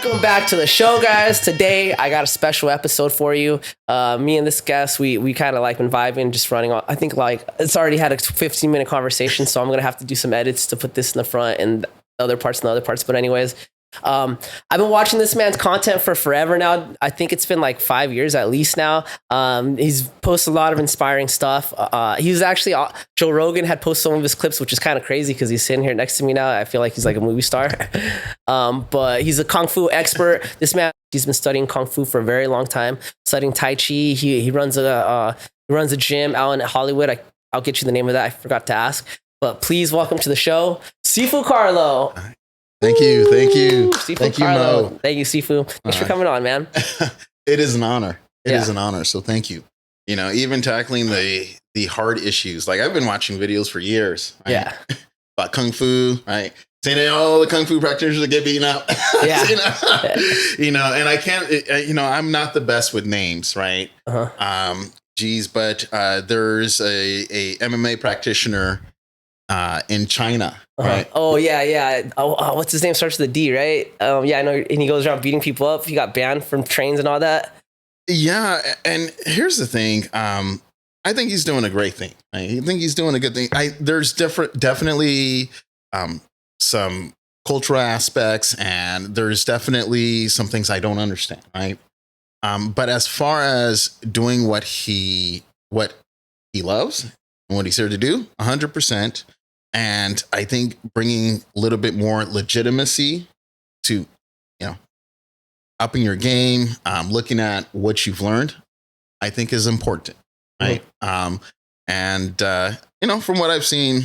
Welcome back to the show, guys. Today I got a special episode for you. Me and this guest, we kind of like been vibing, just running on. I think like it's already had a 15-minute conversation, so I'm gonna have to do some edits to put this in the front and the other parts in the other parts. But anyways, I've been watching this man's content for forever now. I think it's been like 5 years at least now. He's posted a lot of inspiring stuff. He was actually Joe Rogan had posted some of his clips, which is kind of crazy because he's sitting here next to me now. I feel like he's like a movie star. But he's a kung fu expert. This man, he's been studying kung fu for a very long time, studying Tai Chi. He runs a gym out in Hollywood. I'll get you the name of that. I forgot to ask. But please welcome to the show, Sefu Carlo. Thank you. Sefu Thank Carlo. you, Mo. Thank you, Sefu. Thanks for coming on, man. It is an honor. It Yeah. is an honor. So thank you. You know, even tackling the hard issues. Like I've been watching videos for years. Right? Yeah. About kung fu, right? Saying that all the kung fu practitioners that get beaten up. Yeah. You know, and I can't. I'm not the best with names, right? Uh-huh. But there's a MMA practitioner in China. Right. Oh yeah. What's his name? Starts with a D, right? Yeah, I know. And he goes around beating people up. He got banned from trains and all that. Yeah, and here's the thing. I think he's doing a great thing. I think he's doing a good thing. There's definitely some cultural aspects, and there's definitely some things I don't understand. Right. But as far as doing what he loves and what he's here to do, 100%. And I think bringing a little bit more legitimacy to, upping your game, looking at what you've learned, I think is important, right? Mm-hmm. From what I've seen,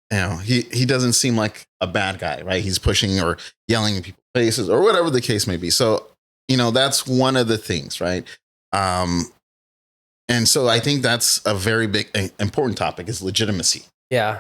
he doesn't seem like a bad guy, right? He's pushing or yelling in people's faces or whatever the case may be. So, that's one of the things, right? And so I think that's a very big, important topic is legitimacy. Yeah.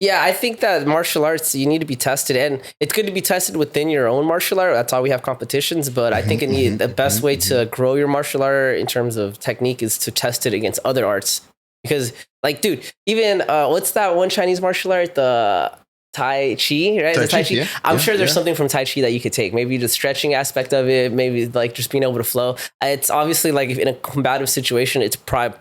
Yeah, I think that martial arts, you need to be tested, and it's good to be tested within your own martial art. That's why we have competitions. But I think the best way to grow your martial art in terms of technique is to test it against other arts. Because, like, dude, even what's that one Chinese martial art? The Tai Chi, right? The Tai Chi. Yeah, I'm sure there's something from Tai Chi that you could take. Maybe the stretching aspect of it, maybe like just being able to flow. It's obviously like if in a combative situation, it's probably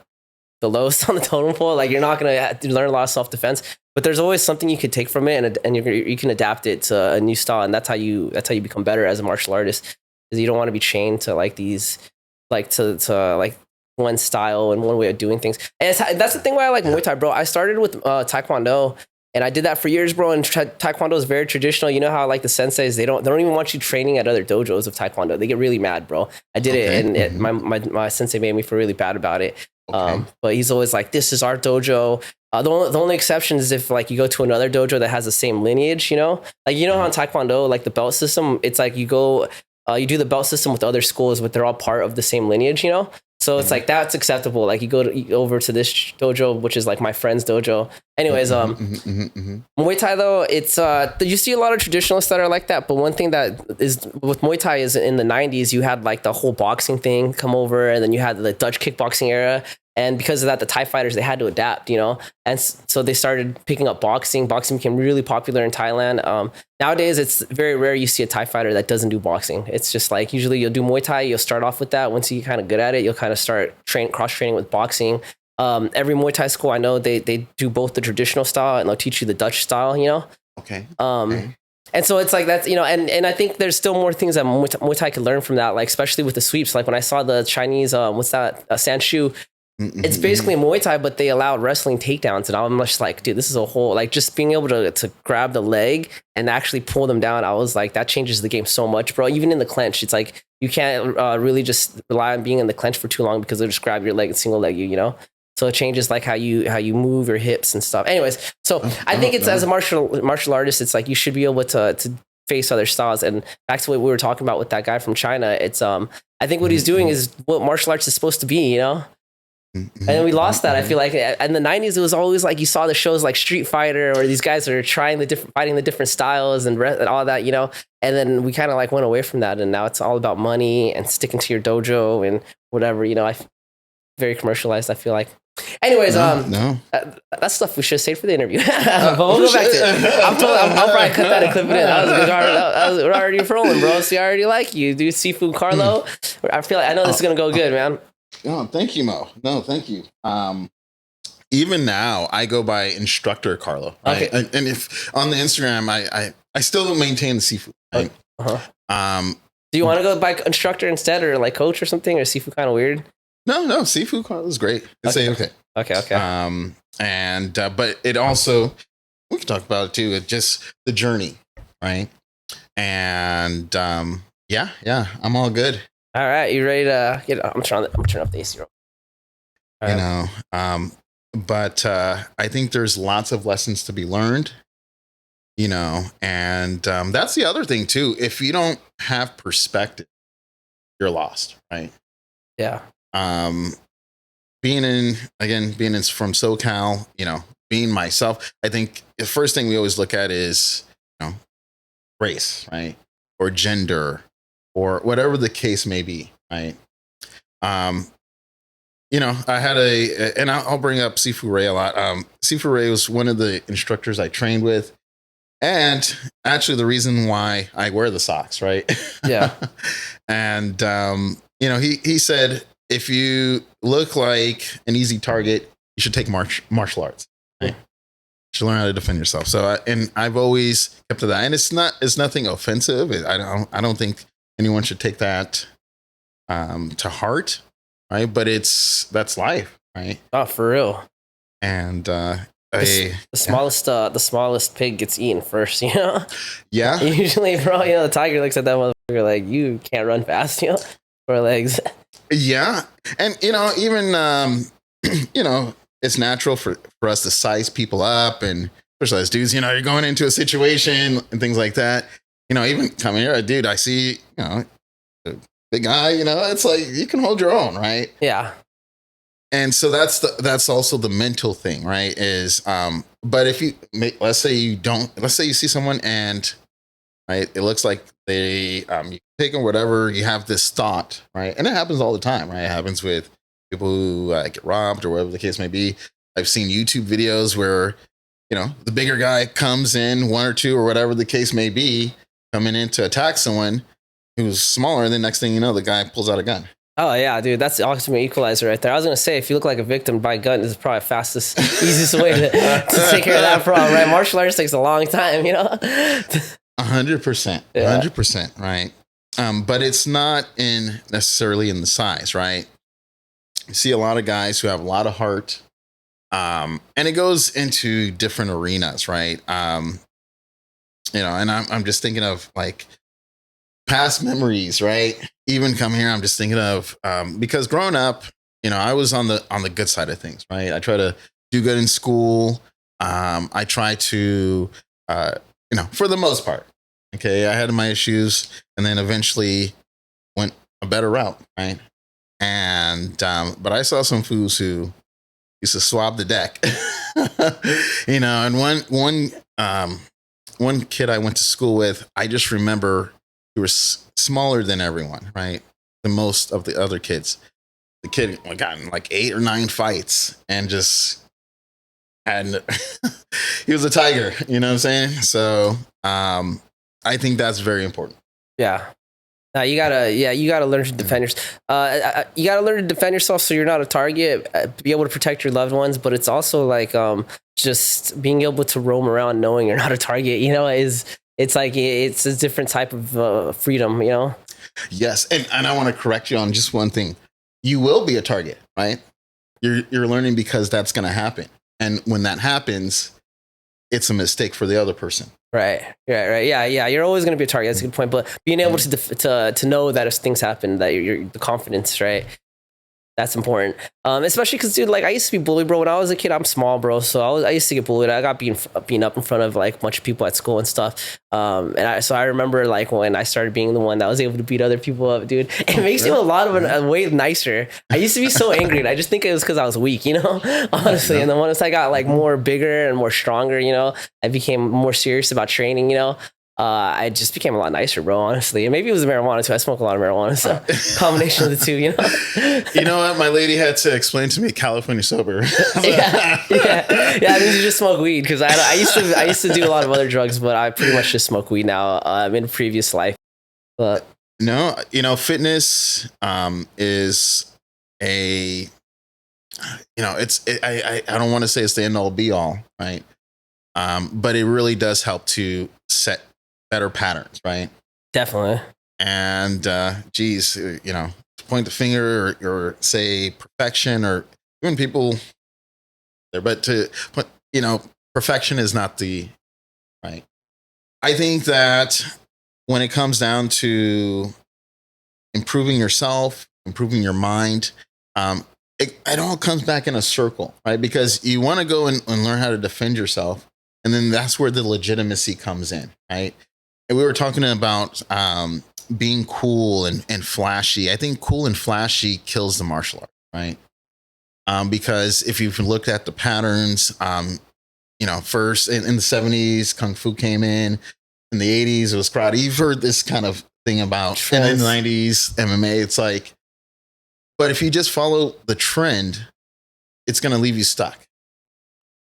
the lowest on the totem pole. Like you're not going to learn a lot of self-defense, but there's always something you could take from it and you can adapt it to a new style. And that's how you become better as a martial artist, is you don't want to be chained to like these, like to like one style and one way of doing things. And that's the thing why I like Muay Thai, bro. I started with Taekwondo and I did that for years, bro. And Taekwondo is very traditional. You know how like the senseis, they don't even want you training at other dojos of Taekwondo. They get really mad, bro. I did it and my sensei made me feel really bad about it. Okay. But he's always like, this is our dojo. The only exception is if like you go to another dojo that has the same lineage, like, how in Taekwondo, like the belt system, it's like you go, you do the belt system with other schools, but they're all part of the same lineage, So it's like, that's acceptable. Like you go over to this dojo, which is like my friend's dojo. Anyways, Muay Thai though, it's, you see a lot of traditionalists that are like that. But one thing that is with Muay Thai is in the 90s, you had like the whole boxing thing come over, and then you had the Dutch kickboxing era. And because of that, the Thai fighters, they had to adapt, And so they started picking up boxing. Boxing became really popular in Thailand. Nowadays, it's very rare you see a Thai fighter that doesn't do boxing. It's just like, usually you'll do Muay Thai, you'll start off with that. Once you get kind of good at it, you'll kind of start cross-training with boxing. Every Muay Thai school, I know they do both the traditional style and they'll teach you the Dutch style, Okay. And so it's like that's, and I think there's still more things that Muay Thai could learn from that, like especially with the sweeps. Like when I saw the Chinese, Sanshu, it's basically Muay Thai, but they allowed wrestling takedowns. And I'm just like, dude, this is a whole, like just being able to grab the leg and actually pull them down. I was like, that changes the game so much, bro. Even in the clench, it's like, you can't really just rely on being in the clench for too long because they'll just grab your leg and single leg you, So it changes like how you move your hips and stuff. Anyways, so I think it's as a martial artist, it's like you should be able to face other styles. And back to what we were talking about with that guy from China, it's I think what he's doing is what martial arts is supposed to be, And then we lost that. I feel like in the 90s, it was always like you saw the shows like Street Fighter, or these guys are fighting the different styles and all that, And then we kind of like went away from that, and now it's all about money and sticking to your dojo and whatever, very commercialized. I feel like. Anyways, No. that's stuff we should save for the interview. But we'll go back to it. I'll probably cut that and clip it in. That was we're already rolling, bro. See, I already like you, dude. Sefu Carlo. I know this is gonna go good, man. No, thank you, Mo. No, thank you. Even now, I go by Instructor Carlo. Right? Okay. And if on the Instagram, I still maintain the Sefu. Right? Do you want to go by instructor instead, or like coach or something, or Sefu kind of weird? No, Sefu Carlo is great. It's okay. Okay. But it also, we can talk about it too. It's just the journey, right? And yeah, I'm all good. All right, you ready to get? I'm turning up the AC. You know, but I think there's lots of lessons to be learned. You know, and that's the other thing too. If you don't have perspective, you're lost, right? Yeah. Being from SoCal, you know, being myself, I think the first thing we always look at is, you know, race, right? Or gender, or whatever the case may be, right? You know, I had and I'll bring up Sefu Ray a lot. Sefu Ray was one of the instructors I trained with. And actually the reason why I wear the socks, right? Yeah. And, you know, he said, if you look like an easy target, you should take martial arts. Right? You should learn how to defend yourself. So, and I've always kept to that. And it's nothing offensive. I don't think anyone should take that to heart, right? But that's life, right? Oh, for real. And the smallest pig gets eaten first, you know? Yeah. Usually, bro, you know, the tiger looks at that motherfucker like, you can't run fast, you know? 4 legs. Yeah. And, you know, even, you know, it's natural for us to size people up, and especially as dudes, you know, you're going into a situation and things like that. You know, even coming here, dude, I see, you know, a big guy, you know, it's like you can hold your own, right? Yeah. And so that's also the mental thing, right? Is but if you let's say you see someone and right, it looks like they you take them, whatever, you have this thought, right? And it happens all the time, right? It happens with people who get robbed or whatever the case may be. I've seen YouTube videos where, you know, the bigger guy comes in, 1 or 2 or whatever the case may be, coming in to attack someone who's smaller, and the next thing you know, the guy pulls out a gun. Oh, yeah, dude. That's the ultimate equalizer right there. I was going to say, if you look like a victim by gun, this is probably fastest, easiest way to take care of that problem, right? Martial arts takes a long time, you know? 100%. 100%, right? But it's not necessarily in the size, right? You see a lot of guys who have a lot of heart, and it goes into different arenas, right? You know, and I'm just thinking of like past memories, right? Even coming here, I'm just thinking of because growing up, you know, I was on the good side of things, right? I try to do good in school. I try to, you know, for the most part, okay. I had my issues, and then eventually went a better route, right? And but I saw some fools who used to swab the deck, you know. And one kid I went to school with, I just remember he was smaller than everyone, right? Than most of the other kids. The kid got in like 8 or 9 fights and just had, he was a tiger, you know what I'm saying? So I think that's very important. Yeah. You gotta learn to defend yourself. You gotta learn to defend yourself so you're not a target, be able to protect your loved ones, but it's also like just being able to roam around knowing you're not a target, you know, it's like it's a different type of freedom, you know? Yes. And I want to correct you on just one thing. You will be a target, right? You're learning because that's going to happen. And when that happens, it's a mistake for the other person. Right. Yeah. You're always going to be a target. That's a good point. But being able to know that if things happen, that you're the confidence, right? That's important. Especially because, dude, like I used to be bullied, bro. When I was a kid, I'm small, bro. So I used to get bullied. I got being up in front of like a bunch of people at school and stuff. So I remember like when I started being the one that was able to beat other people up, dude. It makes you a lot of a way nicer. I used to be so angry. I just think it was because I was weak, you know, honestly. And then once I got like more bigger and more stronger, you know, I became more serious about training, you know. I just became a lot nicer, bro, honestly. And maybe it was the marijuana too. I smoke a lot of marijuana, so combination of the two, you know. You know what? My lady had to explain to me California sober. Yeah. I mean, you just smoke weed because I used to do a lot of other drugs, but I pretty much just smoke weed now. In a previous life, but no, you know, fitness is a, you know, I don't want to say it's the end all be all, right? But it really does help to set better patterns, right? definitely. And geez, you know, to point the finger or say perfection or even people there, but to put, you know, perfection is not the right. I think that when it comes down to improving yourself, improving your mind, it all comes back in a circle, right? Because you want to go and learn how to defend yourself. And then that's where the legitimacy comes in, right? And we were talking about being cool and flashy. I think cool and flashy kills the martial art, right? Because if you've looked at the patterns, you know, first in the 70s, Kung Fu came in the 80s, it was karate. You've heard this kind of thing about, and in the 90s, MMA. It's like, but if you just follow the trend, it's going to leave you stuck.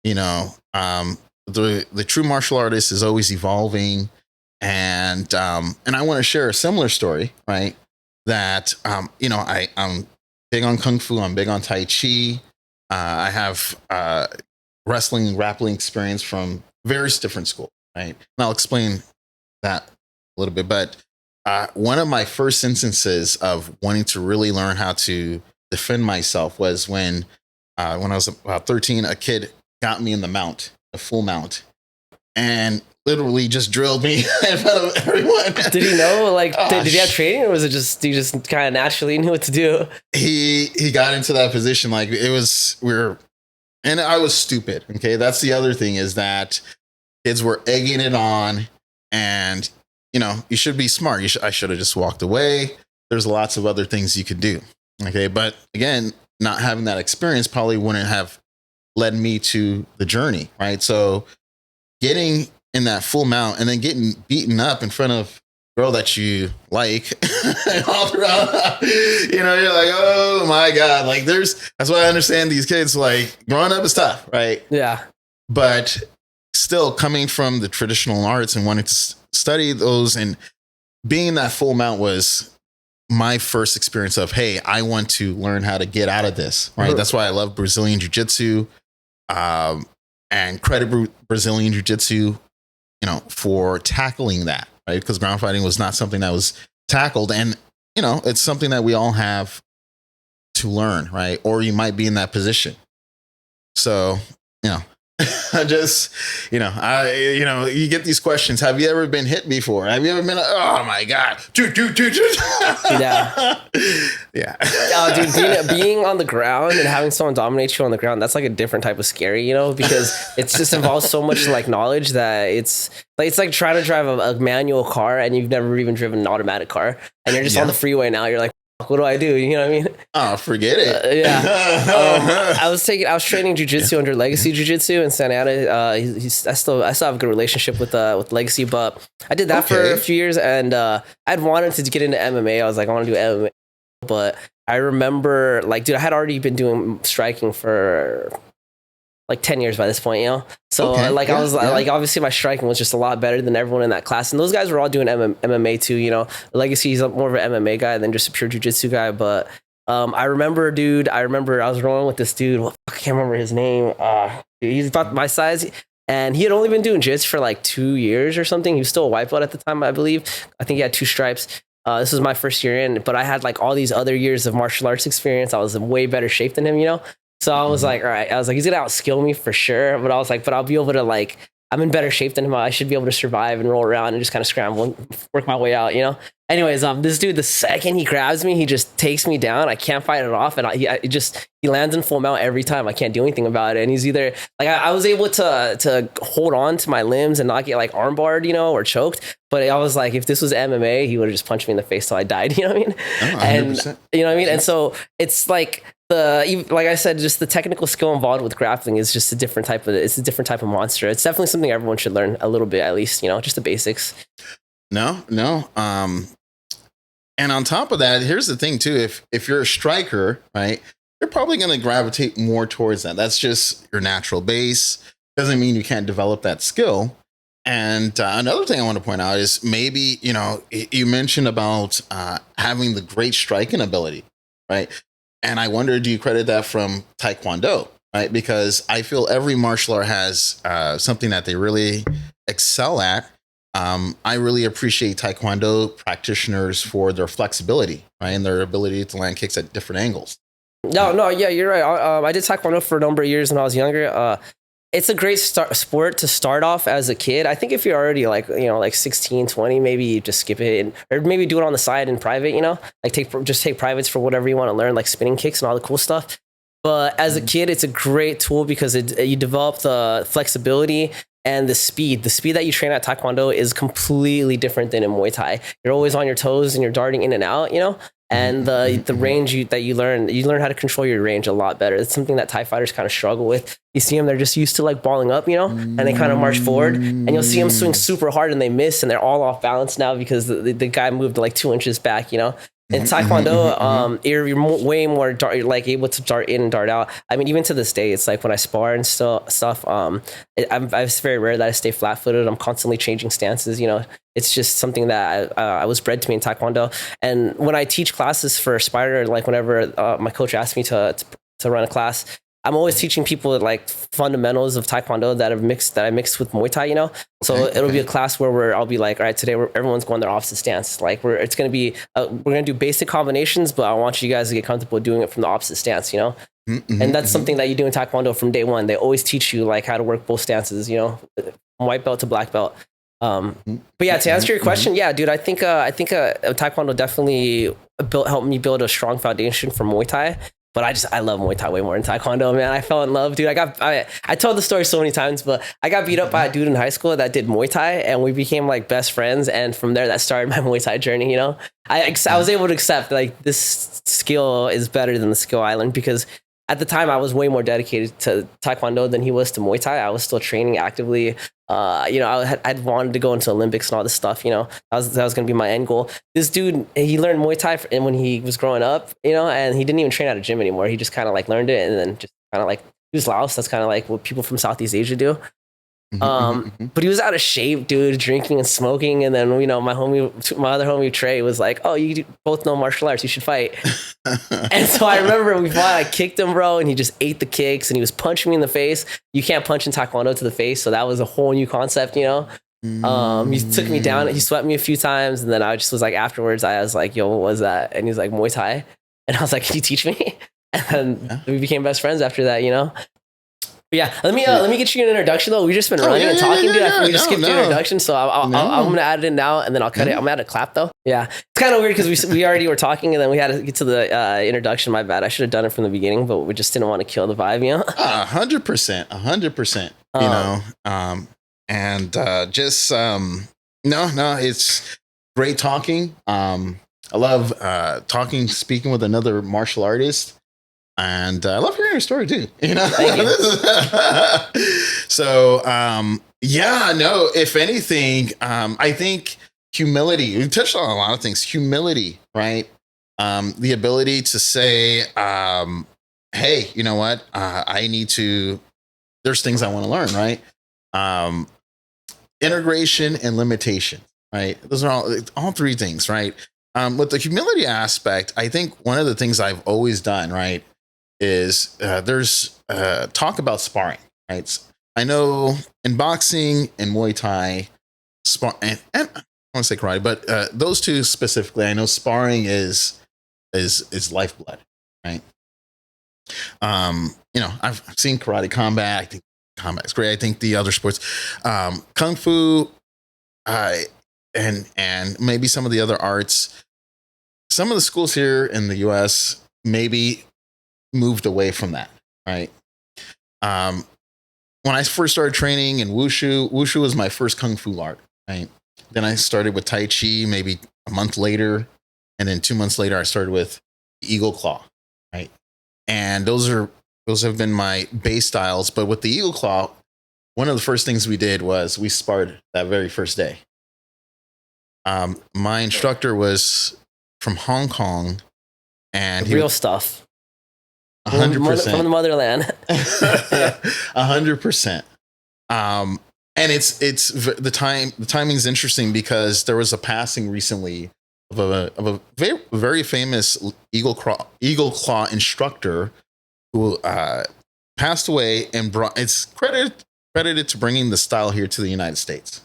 You know, the true martial artist is always evolving. And I want to share a similar story, right? That, you know, I'm big on Kung Fu. I'm big on Tai Chi. I have wrestling and grappling experience from various different schools, right? And I'll explain that a little bit. But one of my first instances of wanting to really learn how to defend myself was when I was about 13, a kid got me in the mount, a full mount, and literally just drilled me in front of everyone. Did he know? Like, did he have training, or was it just you just kind of naturally knew what to do? He got into that position like it was and I was stupid. Okay, that's the other thing is that kids were egging it on, and you know you should be smart. I should have just walked away. There's lots of other things you could do. Okay, but again, not having that experience probably wouldn't have led me to the journey, right? So getting in that full mount and then getting beaten up in front of a girl that you like all throughout, you know, you're like, oh my God, like that's why I understand these kids, like growing up is tough, right? Yeah. But still coming from the traditional arts and wanting to study those and being in that full mount was my first experience of, hey, I want to learn how to get out of this, right? That's why I love Brazilian Jiu-Jitsu, and credit Brazilian Jiu-Jitsu, you know, for tackling that, right? Because ground fighting was not something that was tackled. And, you know, it's something that we all have to learn, right? Or you might be in that position. So, you know, I just, you know, you get these questions. Have you ever been hit before? Have you ever been, oh my God. Yeah. Yeah. Oh, dude, being on the ground and having someone dominate you on the ground, that's like a different type of scary, you know, because it's just involves so much like knowledge that it's like trying to drive a manual car and you've never even driven an automatic car and you're just on the freeway now. You're like, what do I do? You know what I mean? Oh, forget it. Yeah. I was training jujitsu under Legacy Jiu-Jitsu in Santa Ana. I still have a good relationship with Legacy, but I did that for a few years, and I'd wanted to get into MMA. I was like, I want to do MMA, but I remember, like, dude, I had already been doing striking for like 10 years by this point, you know? So I was like, obviously my striking was just a lot better than everyone in that class. And those guys were all doing MMA too, you know? Legacy is more of an MMA guy than just a pure jiu-jitsu guy. But I remember I was rolling with this dude. Well, I can't remember his name. He's about my size. And he had only been doing jiu-jitsu for like 2 years or something. He was still a white belt at the time, I believe. I think he had 2 stripes. This was my first year in, but I had like all these other years of martial arts experience. I was in way better shape than him, you know? So I was like, all right, he's going to outskill me for sure. But I was like, but I'll be able to, like, I'm in better shape than him. I should be able to survive and roll around and just kind of scramble and work my way out, you know? Anyways, this dude, the second he grabs me, he just takes me down. I can't fight it off. And he lands in full mount every time. I can't do anything about it. And he's either like, I was able to hold on to my limbs and not get like armbarred, you know, or choked. But I was like, if this was MMA, he would have just punched me in the face till I died. You know what I mean? Oh, and you know what I mean? And so it's like, like I said, just the technical skill involved with grappling is just a different type of monster. It's definitely something everyone should learn a little bit, at least, just the basics. No. And on top of that, here's the thing too. If you're a striker, right, you're probably going to gravitate more towards that. That's just your natural base. Doesn't mean you can't develop that skill. And another thing I want to point out is maybe, you mentioned about having the great striking ability, right? And I wonder, do you credit that from Taekwondo, right? Because I feel every martial art has something that they really excel at. I really appreciate Taekwondo practitioners for their flexibility, right? And their ability to land kicks at different angles. No, yeah, you're right. I did Taekwondo for a number of years when I was younger. It's a great sport to start off as a kid. I think if you're already like 16, 20, maybe you just skip it or maybe do it on the side in private, like take privates for whatever you want to learn, like spinning kicks and all the cool stuff. But as a kid, it's a great tool because you develop the flexibility and the speed. The speed that you train at Taekwondo is completely different than in Muay Thai. You're always on your toes and you're darting in and out, and the range that you learn how to control your range a lot better. It's something that Thai fighters kind of struggle with. You see them, they're just used to like balling up, and they kind of march forward, and you'll see them swing super hard and they miss and they're all off balance now because the guy moved like 2 inches back, In Taekwondo, you're way more like able to dart in and dart out. I mean, even to this day, it's like when I spar and stuff. It's very rare that I stay flat-footed. I'm constantly changing stances. It's just something that I was bred to me in Taekwondo. And when I teach classes for Spider, like whenever my coach asked me to run a class, I'm always teaching people like fundamentals of Taekwondo that I mixed with Muay Thai, So it'll be a class where I'll be like, all right, today everyone's going their opposite stance. Like we're gonna do basic combinations, but I want you guys to get comfortable doing it from the opposite stance, And that's something that you do in Taekwondo from day one. They always teach you like how to work both stances, from white belt to black belt. But yeah, to answer your question, yeah, dude, I think Taekwondo definitely helped me build a strong foundation for Muay Thai. But I love Muay Thai way more than Taekwondo, man. I fell in love, dude. I told the story so many times, but I got beat up by a dude in high school that did Muay Thai, and we became like best friends. And from there, that started my Muay Thai journey. I was able to accept like this skill is better than the skill I learned because at the time I was way more dedicated to Taekwondo than he was to Muay Thai. I was still training actively. I'd wanted to go into Olympics and all this stuff. That was going to be my end goal. This dude, he learned Muay Thai when he was growing up, and he didn't even train at a gym anymore. He just kind of like learned it and then just kind of like he was Laos. That's kind of like what people from Southeast Asia do. But he was out of shape, dude, drinking and smoking. And then, my other homie Trey was like, "Oh, you both know martial arts. You should fight." And so I remember we fought. I kicked him, bro, and he just ate the kicks and he was punching me in the face. You can't punch in Taekwondo to the face, so that was a whole new concept, He took me down. He swept me a few times, and then I just was like, afterwards, I was like, "Yo, what was that?" And he's like, "Muay Thai," and I was like, "Can you teach me?" And then we became best friends after that, But yeah, let me get you an introduction though. We've just been running and talking, dude. We just skipped the introduction, so I'm gonna add it in now, and then I'll cut it. I'm gonna add a clap though. Yeah, it's kind of weird because we already were talking, and then we had to get to the introduction. My bad. I should have done it from the beginning, but we just didn't want to kill the vibe, 100%, 100%. It's great talking. I love speaking with another martial artist. And I love hearing your story too. Thank you. So, if anything, I think humility, we touched on a lot of things, humility, right? The ability to say, hey, you know what? There's things I want to learn, right? Integration and limitation, right? Those are all three things, right? With the humility aspect, I think one of the things I've always done, right, is there's talk about sparring, right? I know in boxing and Muay Thai, and I want to say karate, but those two specifically, I know sparring is lifeblood, right? I've seen karate combat. I think combat is great. I think the other sports, kung fu, and maybe some of the other arts, some of the schools here in the U.S. maybe moved away from that, right? When I first started training in wushu was my first kung fu art, right? Then I started with tai chi maybe a month later, and then 2 months later I started with eagle claw, right? and those have been my base styles. But with the Eagle Claw, one of the first things we did was we sparred that very first day. My instructor was from Hong Kong, and real stuff. 100% from the motherland. 100%. And it's the timing is interesting because there was a passing recently of a very, very famous Eagle Claw instructor who passed away and it's credited to bringing the style here to the United States.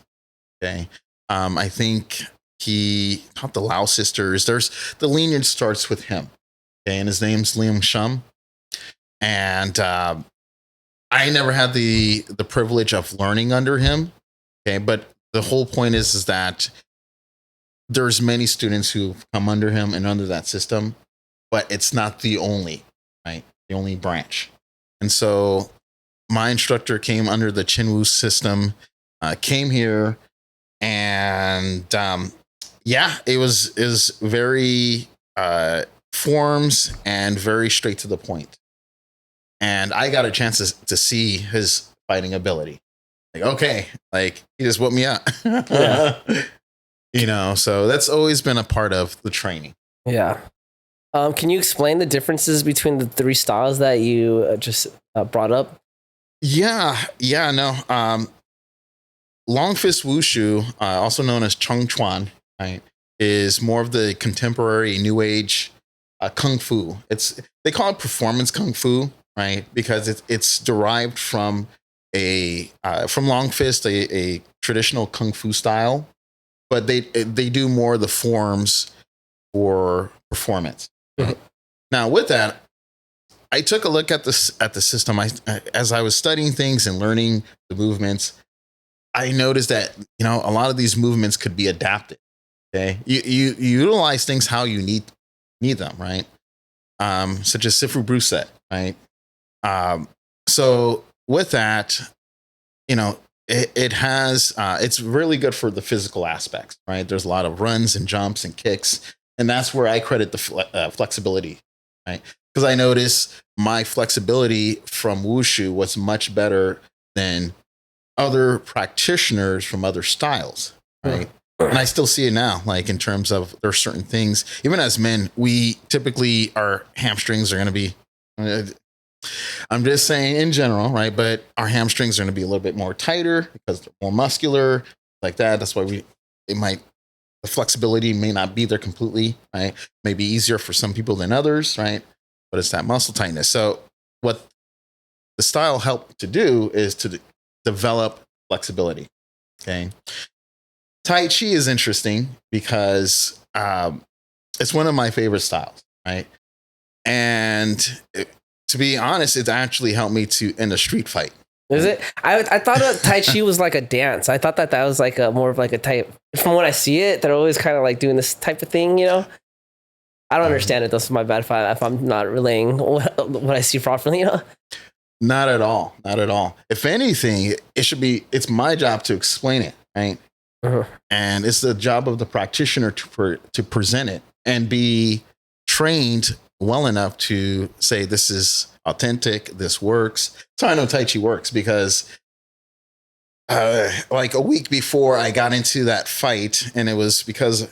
Okay, I think he taught the Lao sisters. There's the lineage starts with him. Okay, and his name's Liam Shum, and I never had the privilege of learning under him. Okay, but the whole point is that there's many students who come under him and under that system, but it's not the only, right? The only branch. And so my instructor came under the Chinwoo system, came here, and it was very forms and very straight to the point. And I got a chance to see his fighting ability. Like, okay, like he just whooped me up. Yeah. You know, so that's always been a part of the training. Yeah. Can you explain the differences between the three styles that you just brought up? Yeah, no. Long fist wushu, also known as Chung Chuan, right, is more of the contemporary new age kung fu. They call it performance kung fu, right, because it's derived from from long fist, a traditional kung fu style, but they do more of the forms for performance. Right? Now, with that, I took a look at the system. As I was studying things and learning the movements, I noticed that a lot of these movements could be adapted. Okay, you utilize things how you need them, right? Such as Sifu Bruset, right? So with that, it has it's really good for the physical aspects, right? There's a lot of runs and jumps and kicks, and that's where I credit the flexibility, right? Because I noticed my flexibility from wushu was much better than other practitioners from other styles, right? And I still see it now, like in terms of there are certain things, even as men, we typically, our hamstrings are going to be, I'm just saying in general, right? But our hamstrings are going to be a little bit more tighter because they're more muscular, like that. That's why the flexibility may not be there completely, right? Maybe easier for some people than others, right? But it's that muscle tightness. So what the style helped to do is to develop flexibility. Okay. Tai Chi is interesting because it's one of my favorite styles, right? And to be honest, it's actually helped me to end a street fight. Is it? I thought Tai Chi was like a dance. I thought that was like more of like a type. From when I see it, they're always kind of like doing this type of thing, I don't understand it. That's my bad if I'm not relaying what I see properly, Not at all. Not at all. If anything, it's my job to explain it, right? And it's the job of the practitioner to present it and be trained well enough to say, this is authentic, this works. So I know Tai Chi works because like a week before I got into that fight, and it was because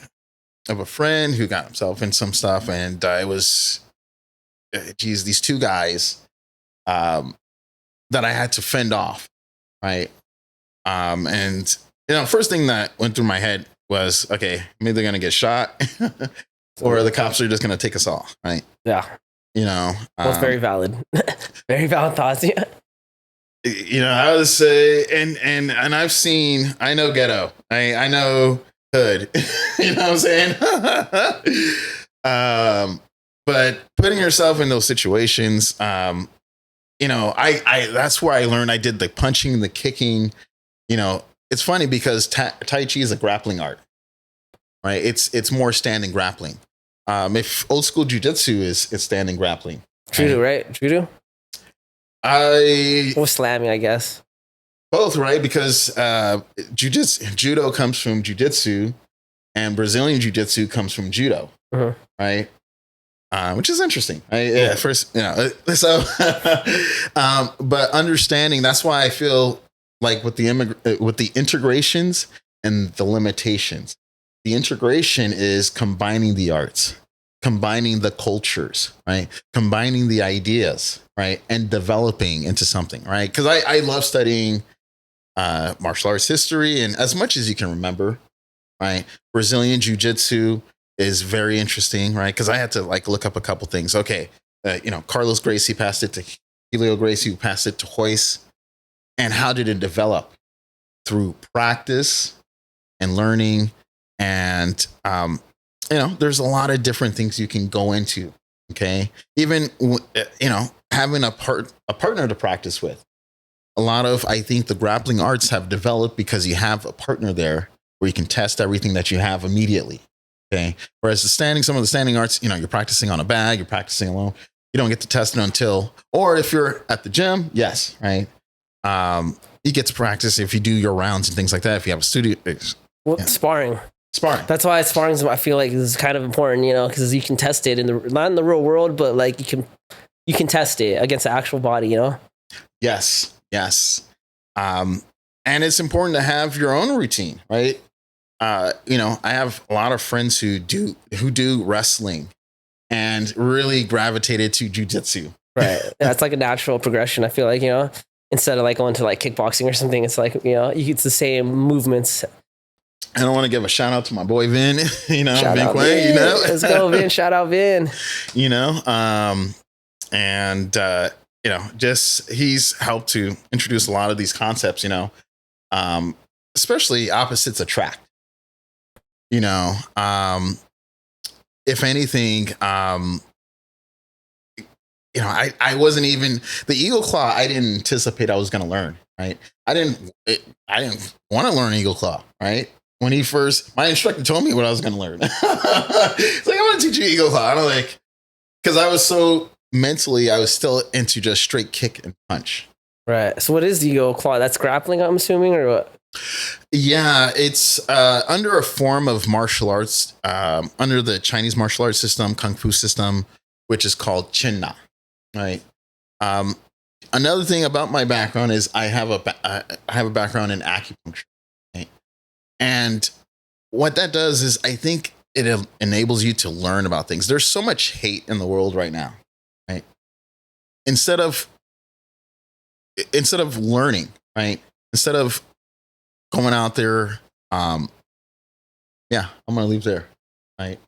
of a friend who got himself in some stuff, and it was, these two guys that I had to fend off, right? And first thing that went through my head was, okay, maybe they're gonna get shot, or the cops are just gonna take us all, right? Yeah, that's very valid, very valid thoughts. Yeah, I would say, and I know ghetto, I know hood, you know what I'm saying? But putting yourself in those situations, I that's where I learned. I did the punching, the kicking. It's funny because Tai Chi is a grappling art, right? It's more standing grappling. If old school jiu-jitsu is standing grappling. Judo, right? Judo? Or slamming, I guess. Both, right? Because judo comes from jiu-jitsu, and Brazilian jiu-jitsu comes from judo, right? which is interesting. First, so, but understanding, that's why I feel like with the integrations and the limitations, the integration is combining the arts, combining the cultures, right? Combining the ideas, right? And developing into something, right? Because I love studying martial arts history, and as much as you can remember, right? Brazilian Jiu-Jitsu is very interesting, right? Because I had to like look up a couple things. Okay, Carlos Gracie passed it to Helio Gracie, who passed it to Royce. And how did it develop? Through practice and learning. And, there's a lot of different things you can go into. Okay. Even, having a partner to practice with. A lot of, I think the grappling arts have developed because you have a partner there where you can test everything that you have immediately. Okay. Whereas some of the standing arts, you're practicing on a bag, you're practicing alone. You don't get to test it until, or if you're at the gym, yes, right. You get to practice if you do your rounds and things like that. If you have a studio, Sparring. That's why sparring I feel like is kind of important, because you can test it not in the real world, but like you can test it against the actual body, Yes. And it's important to have your own routine, right? I have a lot of friends who do wrestling and really gravitated to jiu-jitsu. Right. That's like a natural progression. I feel like, instead of like going to like kickboxing or something, it's like, it's the same movements. I don't want to give a shout out to my boy Vin, Vin Quay, let's go, Vin. Shout out Vin. Just he's helped to introduce a lot of these concepts, especially opposites attract. If anything, I wasn't even the eagle claw. I didn't anticipate I was going to learn. Right. I didn't want to learn eagle claw. Right. When my instructor told me what I was going to learn. It's like, I want to teach you eagle claw. I'm like, because I was so mentally, I was still into just straight kick and punch. Right. So what is the eagle claw? That's grappling, I'm assuming, or what? Yeah, it's under a form of martial arts, under the Chinese martial arts system, Kung Fu system, which is called Chin Na. Right. Another thing about my background is I have a background in acupuncture. Right? And what that does is I think it enables you to learn about things. There's so much hate in the world right now. Right. Instead of learning, right? Instead of going out there, I'm going to leave there, right?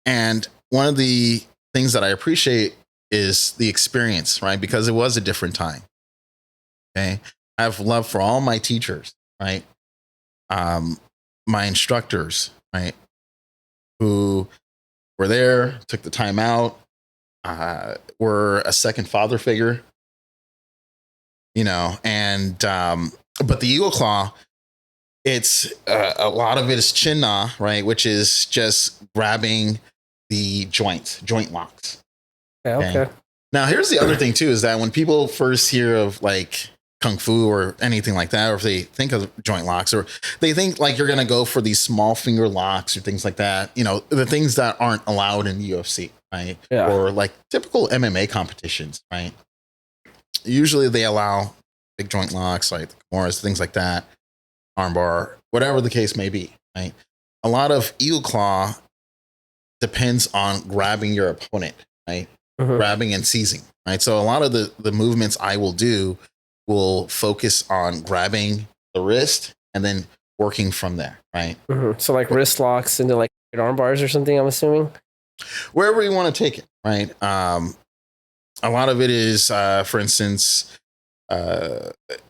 And one of the things that I appreciate is the experience, right? Because it was a different time, okay? I have love for all my teachers, right? My instructors, right? Who were there, took the time out, were a second father figure, and but the eagle claw, it's a lot of it is chin na, right, which is just grabbing the joint locks. Okay. Now, here's the other thing too, is that when people first hear of like kung fu or anything like that, or if they think of joint locks, or they think like you're gonna go for these small finger locks or things like that, the things that aren't allowed in the UFC, right? Yeah. Or like typical MMA competitions, right? Usually they allow big joint locks, like Kimura's, things like that, armbar, whatever the case may be, right? A lot of eagle claw depends on grabbing your opponent, right? Mm-hmm. Grabbing and seizing, right? So a lot of the movements I will do will focus on grabbing the wrist and then working from there, right? Mm-hmm. So like wrist locks into like arm bars or something, I'm assuming? Wherever you want to take it, right? A lot of it is, for instance,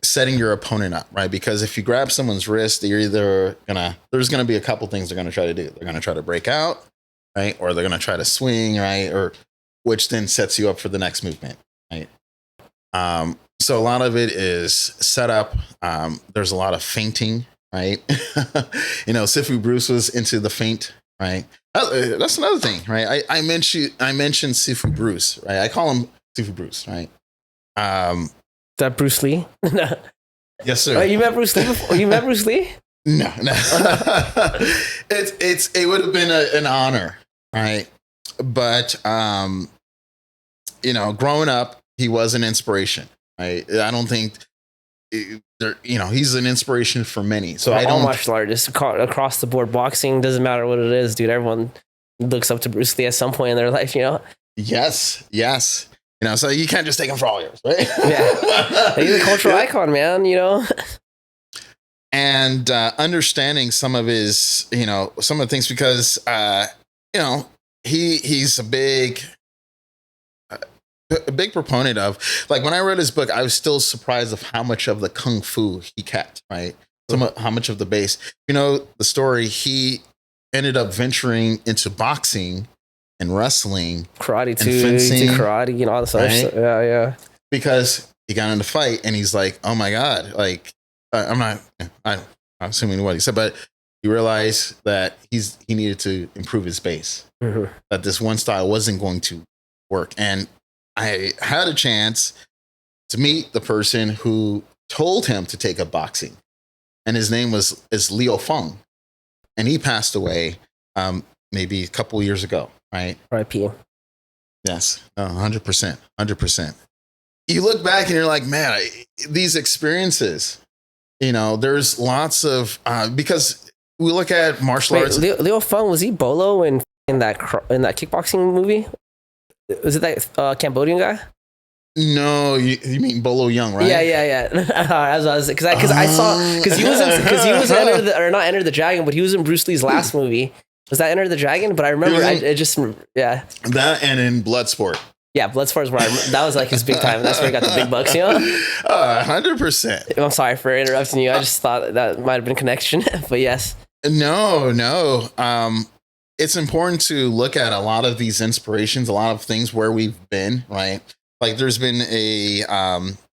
setting your opponent up, right? Because if you grab someone's wrist, there's gonna be a couple things they're gonna try to do. They're gonna try to break out, right? Or they're gonna try to swing, right? Or which then sets you up for the next movement, right? So a lot of it is set up. There's a lot of feinting, right? Sefu Bruce was into the feint, right? That's another thing, right? I mentioned Sefu Bruce, right? I call him Sefu Bruce, right? Is that Bruce Lee? Yes, sir. Oh, you met Bruce Lee before? You met Bruce Lee? No. It would have been an honor, right? but growing up, he was an inspiration. I don't think he's an inspiration for many. So all martial artists across the board, boxing doesn't matter what it is, dude. Everyone looks up to Bruce Lee at some point in their life, Yes. So you can't just take him for all yours, right? Yeah, he's a cultural icon, man. And understanding some of his, some of the things, because he's a big proponent of, like, when I read his book, I was still surprised of how much of the kung fu he kept, right? How much of the base, the story, he ended up venturing into boxing and wrestling, karate too, fencing, karate, all this other stuff. Yeah. Because he got in a fight and he's like, oh my God, like, I'm assuming what he said, but he realized that he needed to improve his base, that this one style wasn't going to work. And I had a chance to meet the person who told him to take up boxing, and his name is Leo Feng, and he passed away maybe a couple years ago, right? R.I.P. Yes, 100%. You look back and you're like, man, these experiences, there's lots of because we look at martial arts. Leo Feng, was he Bolo in that kickboxing movie? Was it that Cambodian guy? No, you mean Bolo Young, right? Yeah. Because I saw, because he was in Enter the Dragon, but he was in Bruce Lee's last movie. Was that Enter the Dragon? But I remember, that and in Bloodsport. Yeah, Bloodsport is where that was like his big time. That's where he got the big bucks, 100%. I'm sorry for interrupting you. I just thought that might have been a connection, but yes. No. It's important to look at a lot of these inspirations, a lot of things where we've been, right? Like, there's been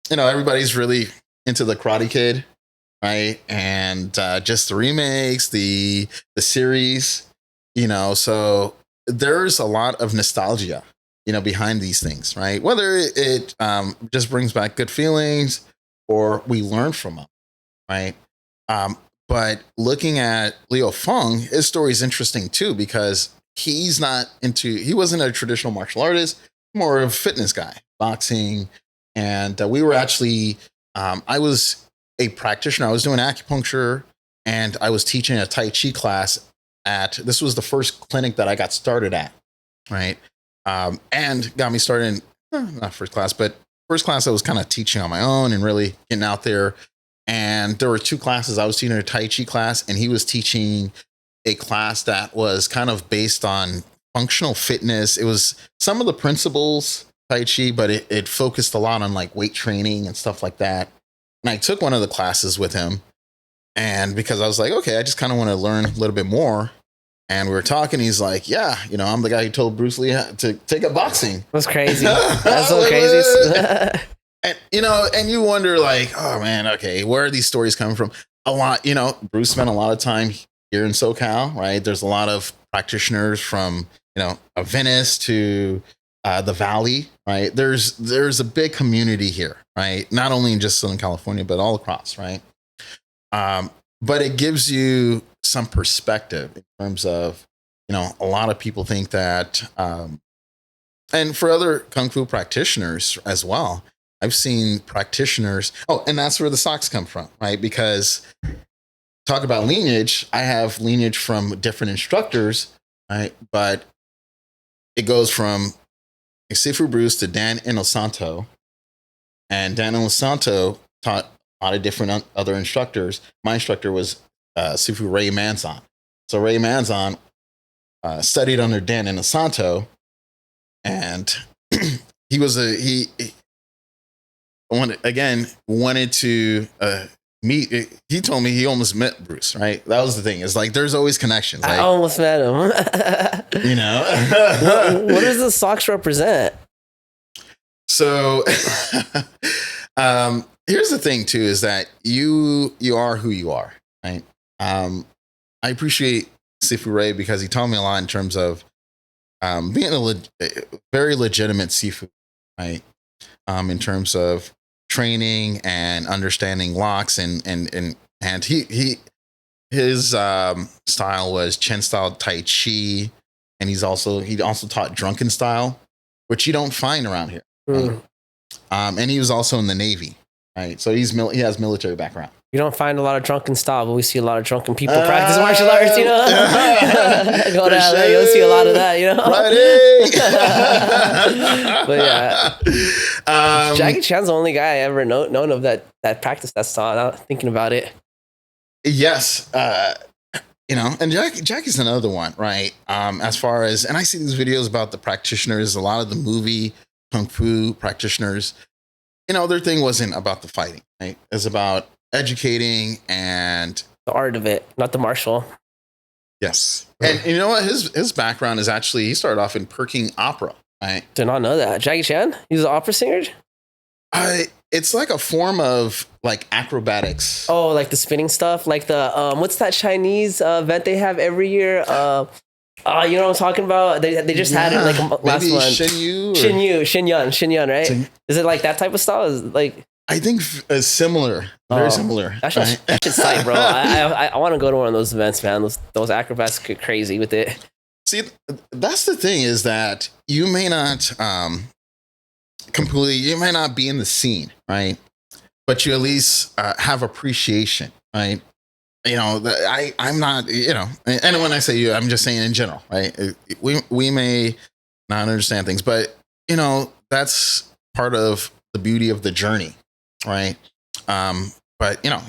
everybody's really into the Karate Kid, right? And just the remakes, the series, so there's a lot of nostalgia, behind these things, right? Whether it just brings back good feelings or we learn from them, right? But looking at Leo Feng, his story is interesting too, because he wasn't a traditional martial artist, more of a fitness guy, boxing. And we were actually, I was a practitioner. I was doing acupuncture, and I was teaching a Tai Chi class this was the first clinic that I got started at, right? And got me started not first class, but first class I was kind of teaching on my own and really getting out there. And there were two classes. I was teaching a Tai Chi class, and he was teaching a class that was kind of based on functional fitness. It was some of the principles Tai Chi, but it focused a lot on like weight training and stuff like that. And I took one of the classes with him, and because I was like, okay, I just kind of want to learn a little bit more. And we were talking. He's like, yeah, I'm the guy who told Bruce Lee to take up boxing. That's crazy. That's so crazy. And and you wonder, like, oh man, okay, where are these stories coming from? A lot, Bruce spent a lot of time here in SoCal, right? There's a lot of practitioners from, Venice to the Valley, right? There's a big community here, right? Not only in just Southern California, but all across, right? But it gives you some perspective in terms of, a lot of people think that, and for other Kung Fu practitioners as well, I've seen practitioners. Oh, and that's where the socks come from, right? Because talk about lineage. I have lineage from different instructors, right? But it goes from Sefu Bruce to Dan Inosanto. And Dan Inosanto taught a lot of different other instructors. My instructor was Sefu Ray Manzan. So Ray Manzan studied under Dan Inosanto, and he wanted to meet. He told me he almost met Bruce, right? That was the thing. It's like there's always connections. Like, I almost met him. What does the socks represent? So here's the thing too, is that you are who you are, right? I appreciate Sefu Ray because he taught me a lot in terms of being a very legitimate Sefu, right? In terms of training and understanding locks and his style was Chen style Tai Chi, and he also taught drunken style, which you don't find around here. Right? And he was also in the Navy, right? So he has military background. You don't find a lot of drunken style, but we see a lot of drunken people practice martial arts, you know? Go to LA, you'll see a lot of that, you know? But yeah. Jackie Chan's the only guy I ever known of that practiced that style. Now thinking about it. Yes. You know, and Jackie's another one, right? As far as, and I see these videos about the practitioners, a lot of the movie Kung Fu practitioners, you know, their thing wasn't about the fighting, right? It's about educating and the art of it, not the martial. Yes. And you know what? His background is actually, he started off in Peking opera, right? Did not know that. Jackie Chan? He's an opera singer? It's like a form of like acrobatics. Oh, like the spinning stuff? Like the, what's that Chinese event they have every year? You know what I'm talking about? They just had it like last month. Shenyun, right? Is it like that type of style? Is it like... I think similar, very similar. That shit's tight, bro. I want to go to one of those events, man. Those acrobats get crazy with it. See, that's the thing, is that you may not you might not be in the scene, right? But you at least have appreciation, right? You know, I'm not, you know, and when I say you, I'm just saying in general, right? We may not understand things, but you know, that's part of the beauty of the journey. Right. But you know,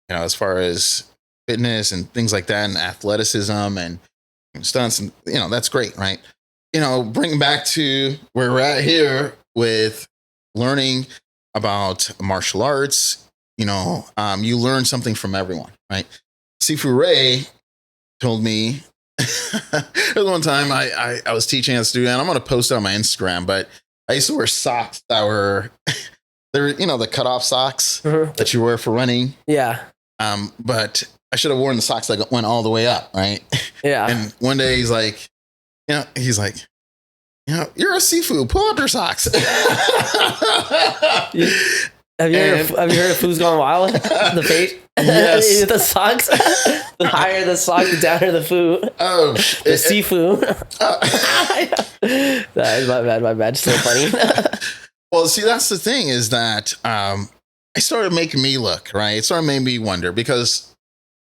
as far as fitness and things like that and athleticism and stunts, and you know, that's great. Right. You know, bring back to where we're at here with learning about martial arts, you know, you learn something from everyone. Right. Sefu Ray told me there was one time I was teaching a student, I'm going to post it on my Instagram, but I used to wear socks that were they're, you know, the cutoff socks that you wear for running. Yeah. But I should have worn the socks that went all the way up, right? Yeah. And one day he's like, you know, you're a Sefu, pull up your socks. Have you heard of Food's Gone Wild? The page? Yes. The socks? The higher the sock, the downer the food. Oh, the Sefu. That is my bad. So funny. Well, see, that's the thing, is that it started making me look, right? It started making me wonder, because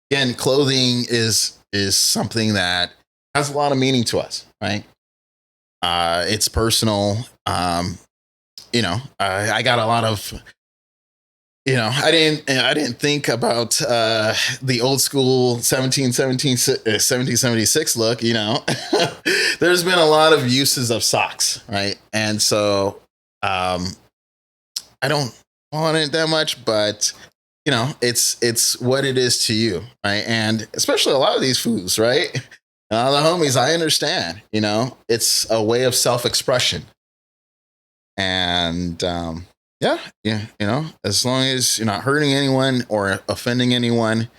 again, clothing is something that has a lot of meaning to us, right? It's personal. You know, I got a lot of, you know, I didn't think about the old school 1776 look, you know. There's been a lot of uses of socks, right? And so I don't want it that much, but you know, it's what it is to you, right? And especially a lot of these foods, right? The homies, I understand, you know, it's a way of self-expression. And yeah, you know, as long as you're not hurting anyone or offending anyone.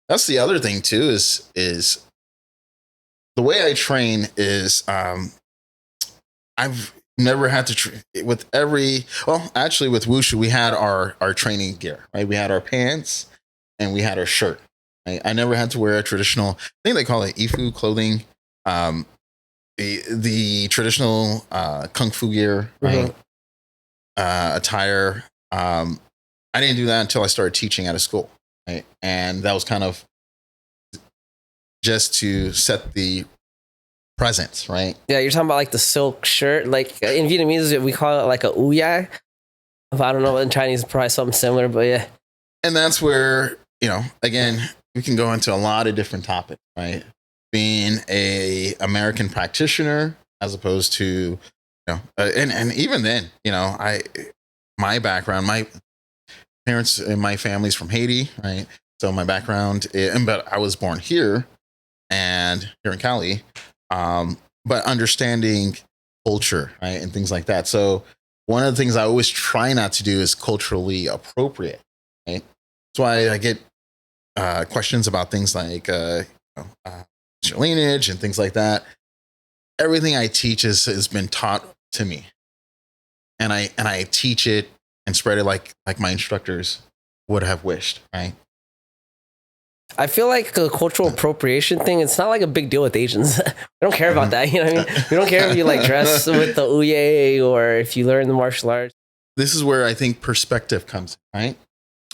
That's the other thing too, is the way I train is I've never had to with Wushu, we had our training gear, right? We had our pants and we had our shirt. Right? I never had to wear a traditional, I think they call it Ifu clothing, the traditional kung fu gear, right? Attire. I didn't do that until I started teaching at a school, right? And that was kind of just to set the presence, right? Yeah, you're talking about like the silk shirt. Like in Vietnamese, we call it like a uyai. I don't know, in Chinese, probably something similar, but yeah. And that's where, you know, again, we can go into a lot of different topics, right? Being a American practitioner as opposed to, you know, and even then, you know, my background, my parents and my family's from Haiti, right? So my background, but I was born here and here in Cali, but understanding culture, right? And things like that. So one of the things I always try not to do is culturally appropriate, right? That's why I get questions about things like your lineage and things like that. Everything I teach has been taught to me, and I teach it and spread it like my instructors would have wished, right? I feel like the cultural appropriation thing, it's not like a big deal with Asians. We don't care about that. You know what I mean? We don't care if you like dress with the uye or if you learn the martial arts. This is where I think perspective comes, right?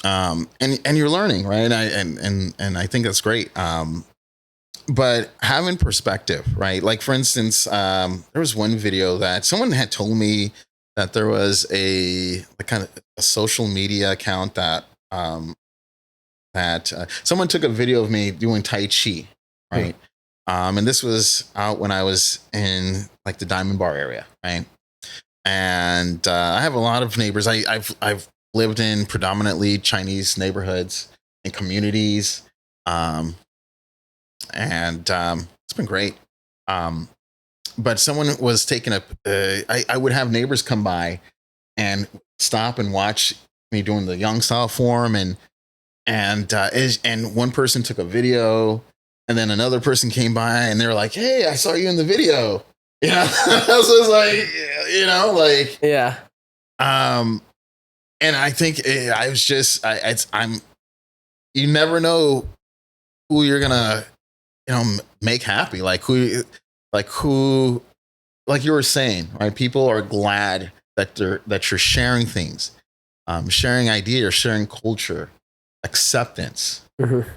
And you're learning, right? And I think that's great. But having perspective, right? Like for instance, there was one video that someone had told me that there was a kind of a social media account that someone took a video of me doing Tai Chi, right? And this was out when I was in like the Diamond Bar area, right? And I have a lot of neighbors. I've lived in predominantly Chinese neighborhoods and communities, and it's been great. But someone was taking I would have neighbors come by and stop and watch me doing the Young style form, and one person took a video, and then another person came by and they were like, "Hey, I saw you in the video." Yeah, so it's like, you know, like, Yeah. And I think I was just, you never know who you're gonna, you know, make happy. Like you were saying, right? People are glad that you're sharing things, sharing ideas, sharing culture, acceptance. Mm-hmm.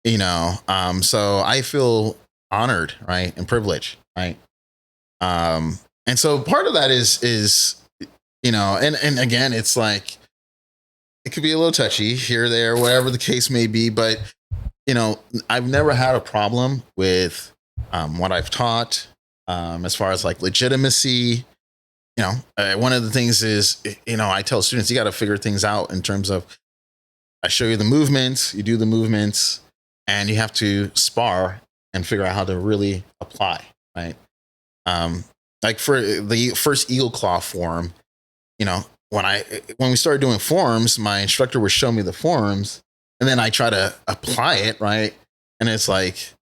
You know, so I feel honored, right, and privileged, right. And so part of that is, you know, and again, it's like, it could be a little touchy here, there, whatever the case may be. But, you know, I've never had a problem with what I've taught as far as like legitimacy. You know, one of the things is, you know, I tell students, you got to figure things out in terms of, I show you the movements, you do the movements, and you have to spar and figure out how to really apply, right? Like for the first Eagle Claw form, you know, when we started doing forms, my instructor would show me the forms, and then I try to apply it, right? And it's like,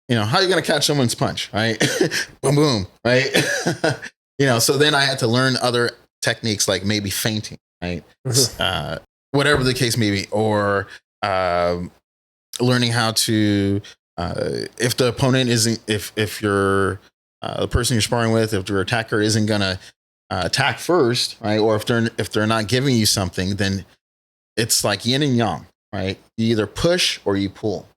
you know, how are you going to catch someone's punch, right? Boom, boom, right? You know, so then I had to learn other techniques, like maybe feinting, right? Whatever the case may be, or learning how to, if the opponent isn't, if you're the person you're sparring with, if your attacker isn't gonna attack first, right, or if they're not giving you something, then it's like yin and yang, right? You either push or you pull,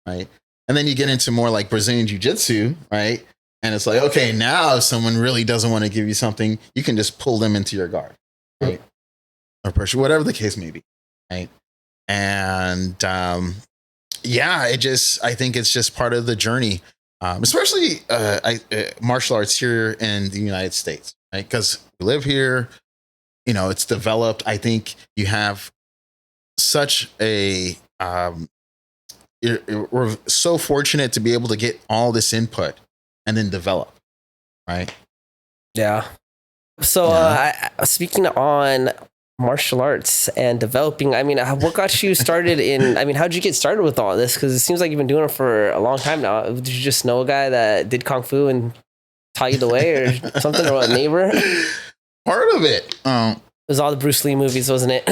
right? And then you get into more like Brazilian Jiu-Jitsu, right? And it's like, okay, now if someone really doesn't want to give you something, you can just pull them into your guard, right? Or pressure, whatever the case may be, right? And yeah, I think it's just part of the journey, especially martial arts here in the United States, right? Because we live here, you know, it's developed. I think you have such a we're so fortunate to be able to get all this input and then develop, right? Yeah. So speaking on martial arts and developing, I mean, what got you started how'd you get started with all this? Because it seems like you've been doing it for a long time now. Did you just know a guy that did Kung Fu and taught you the way or something, or a neighbor? Part of it. It was all the Bruce Lee movies, wasn't it?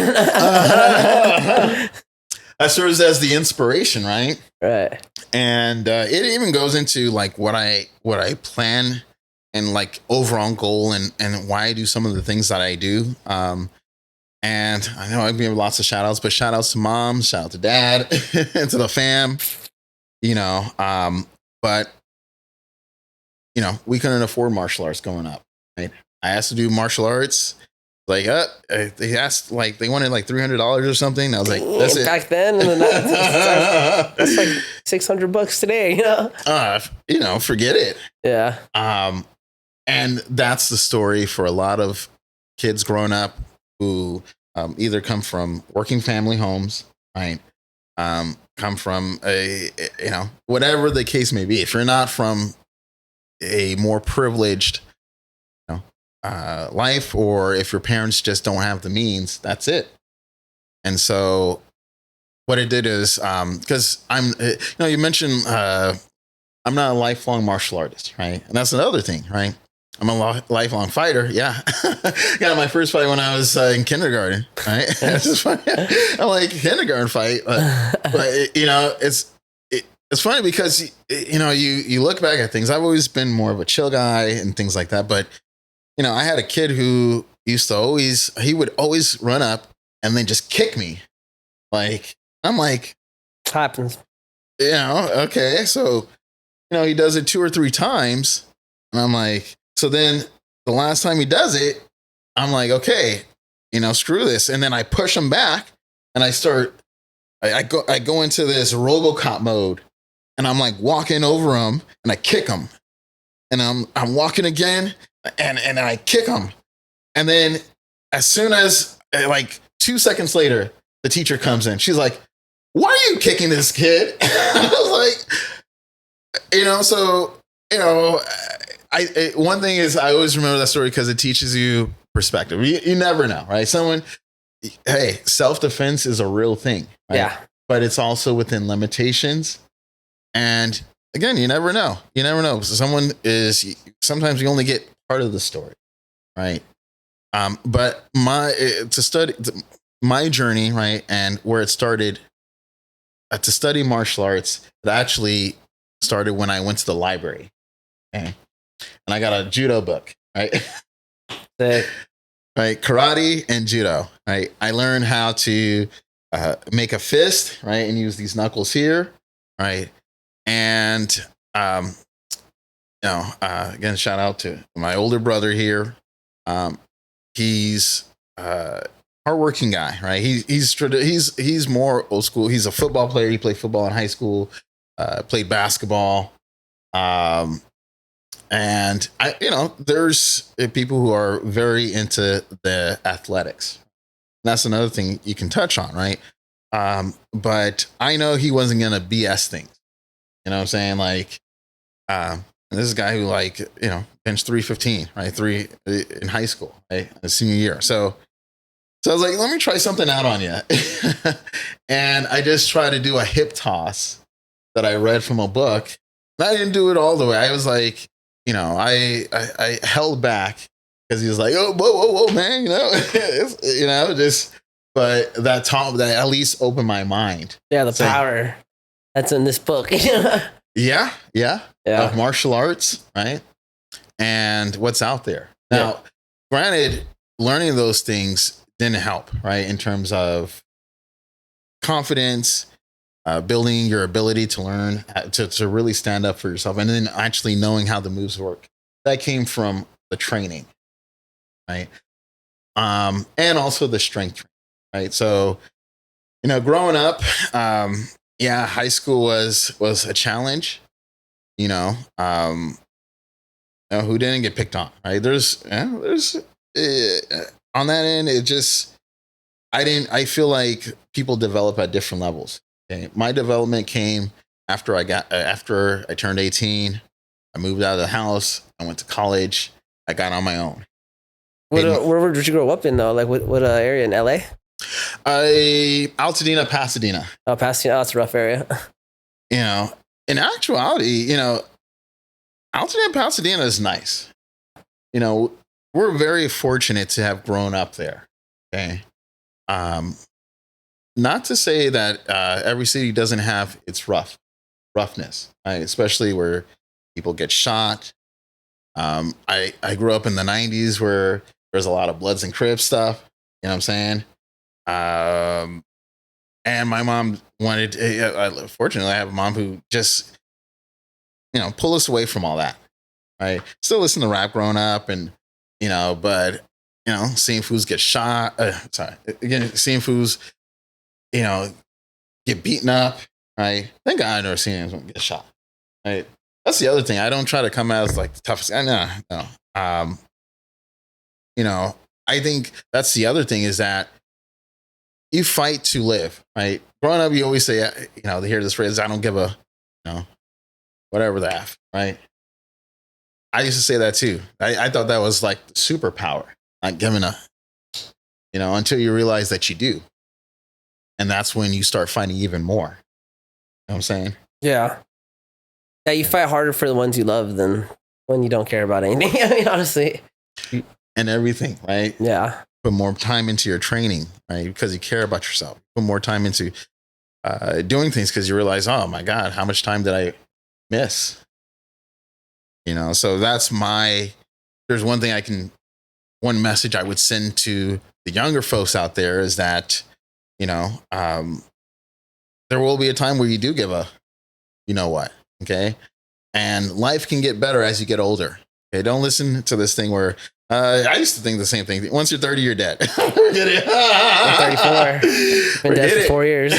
That serves as the inspiration, right? Right. And it even goes into like what I plan and like overall goal and why I do some of the things that I do. And I know I've given lots of shout outs, but shout outs to mom, shout out to dad, and to the fam, you know. But, you know, we couldn't afford martial arts growing up, right? I asked to do martial arts. Like, they asked, like, they wanted like $300 or something. I was like, that's it. Back then, that's like $600 today, you know? You know, forget it. Yeah. And that's the story for a lot of kids growing up who either come from working family homes, right? Come from you know, whatever the case may be. If you're not from a more privileged, you know, life, or if your parents just don't have the means, that's it. And so what it did is, because you know, you mentioned I'm not a lifelong martial artist, right? And that's another thing, right? I'm a lifelong fighter. Yeah. Got my first fight when I was in kindergarten, right? It's just funny. I'm like, kindergarten fight. But you know, it's it's funny because you look back at things. I've always been more of a chill guy and things like that. But I had a kid who he would always run up and then just kick me. Like, I'm like, Happens. Okay. So, he does it 2 or 3 times. And I'm like, so then the last time he does it, I'm like, okay, screw this. And then I push him back and I go into this RoboCop mode and I'm like walking over him and I kick him. And I'm walking again and I kick him. And then as soon as like 2 seconds later, the teacher comes in. She's like, why are you kicking this kid? I was like, one thing is I always remember that story because it teaches you perspective. You never know, right? Hey, self-defense is a real thing. Right? Yeah. But it's also within limitations. And again, you never know. You never know. Sometimes you only get part of the story, right? But my journey, right, and where it started to study martial arts, it actually started when I went to the library, okay? And I got a judo book, right? Right, karate and judo, right? I learned how to make a fist, right, and use these knuckles here, right? And again, shout out to my older brother here. He's hardworking guy, right? He's more old school. He's a football player. He played football in high school, played basketball. And there's people who are very into the athletics. That's another thing you can touch on, right? But I know he wasn't going to BS things. You know what I'm saying? Like, this is a guy who benched 315, right? 3 in high school, right? A senior year. So I was like, let me try something out on you. And I just tried to do a hip toss that I read from a book. And I didn't do it all the way. I was like, I held back because he was like, oh, whoa, man, but that at least opened my mind. Yeah, the power that's in this book. Yeah. Of martial arts, right? And what's out there. Now, granted, learning those things didn't help, right? In terms of confidence, building your ability to learn, to really stand up for yourself, and then actually knowing how the moves work. That came from the training, right? And also the strength training, right? So, growing up, high school was a challenge. Who didn't get picked on, right? There's on that end, I feel like people develop at different levels. Okay. My development came after I turned 18. I moved out of the house. I went to college. I got on my own. Where did you grow up in though? Like what area in LA? Altadena, Pasadena. Oh, Pasadena. Oh, that's a rough area. In actuality, Altadena, Pasadena is nice. We're very fortunate to have grown up there. Okay. Not to say that every city doesn't have its roughness, right? Especially where people get shot. I grew up in the 90s where there's a lot of Bloods and Crips stuff. You know what I'm saying? And my mom fortunately, I have a mom who just, pull us away from all that, right? Still listen to rap growing up and, but, seeing fools get shot. Seeing fools, get beaten up, right? Thank God I've never seen anyone get shot, right? That's the other thing. I don't try to come out as like the toughest guy. No. I think that's the other thing is that you fight to live, right? Growing up, you always say, they hear this phrase, I don't give a, whatever the F, right? I used to say that too. I thought that was like the superpower, not giving a, until you realize that you do. And that's when you start fighting even more. You know what I'm saying? Yeah. Yeah, you fight harder for the ones you love than when you don't care about anything. I mean, honestly. And everything, right? Yeah. Put more time into your training, right? Because you care about yourself. Put more time into doing things because you realize, oh my God, how much time did I miss? So there's one message I would send to the younger folks out there is that, there will be a time where you do give a, what, okay? And life can get better as you get older. Okay, don't listen to this thing where I used to think the same thing. Once you're 30, you're dead. Forget it. I'm 34. Been dead for 4 years.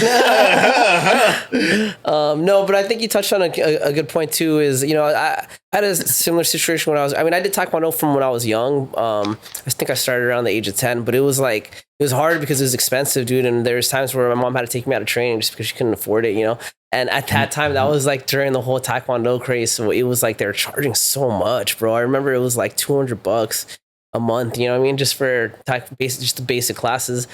No, but I think you touched on a good point too. Is I had a similar situation when I did Taekwondo from when I was young. I think I started around the age of 10, but it was hard because it was expensive, dude. And there's times where my mom had to take me out of training just because she couldn't afford it, And at that time, that was during the whole Taekwondo craze. So it was they were charging so much, bro. I remember it was $200 a month, just for just the basic classes.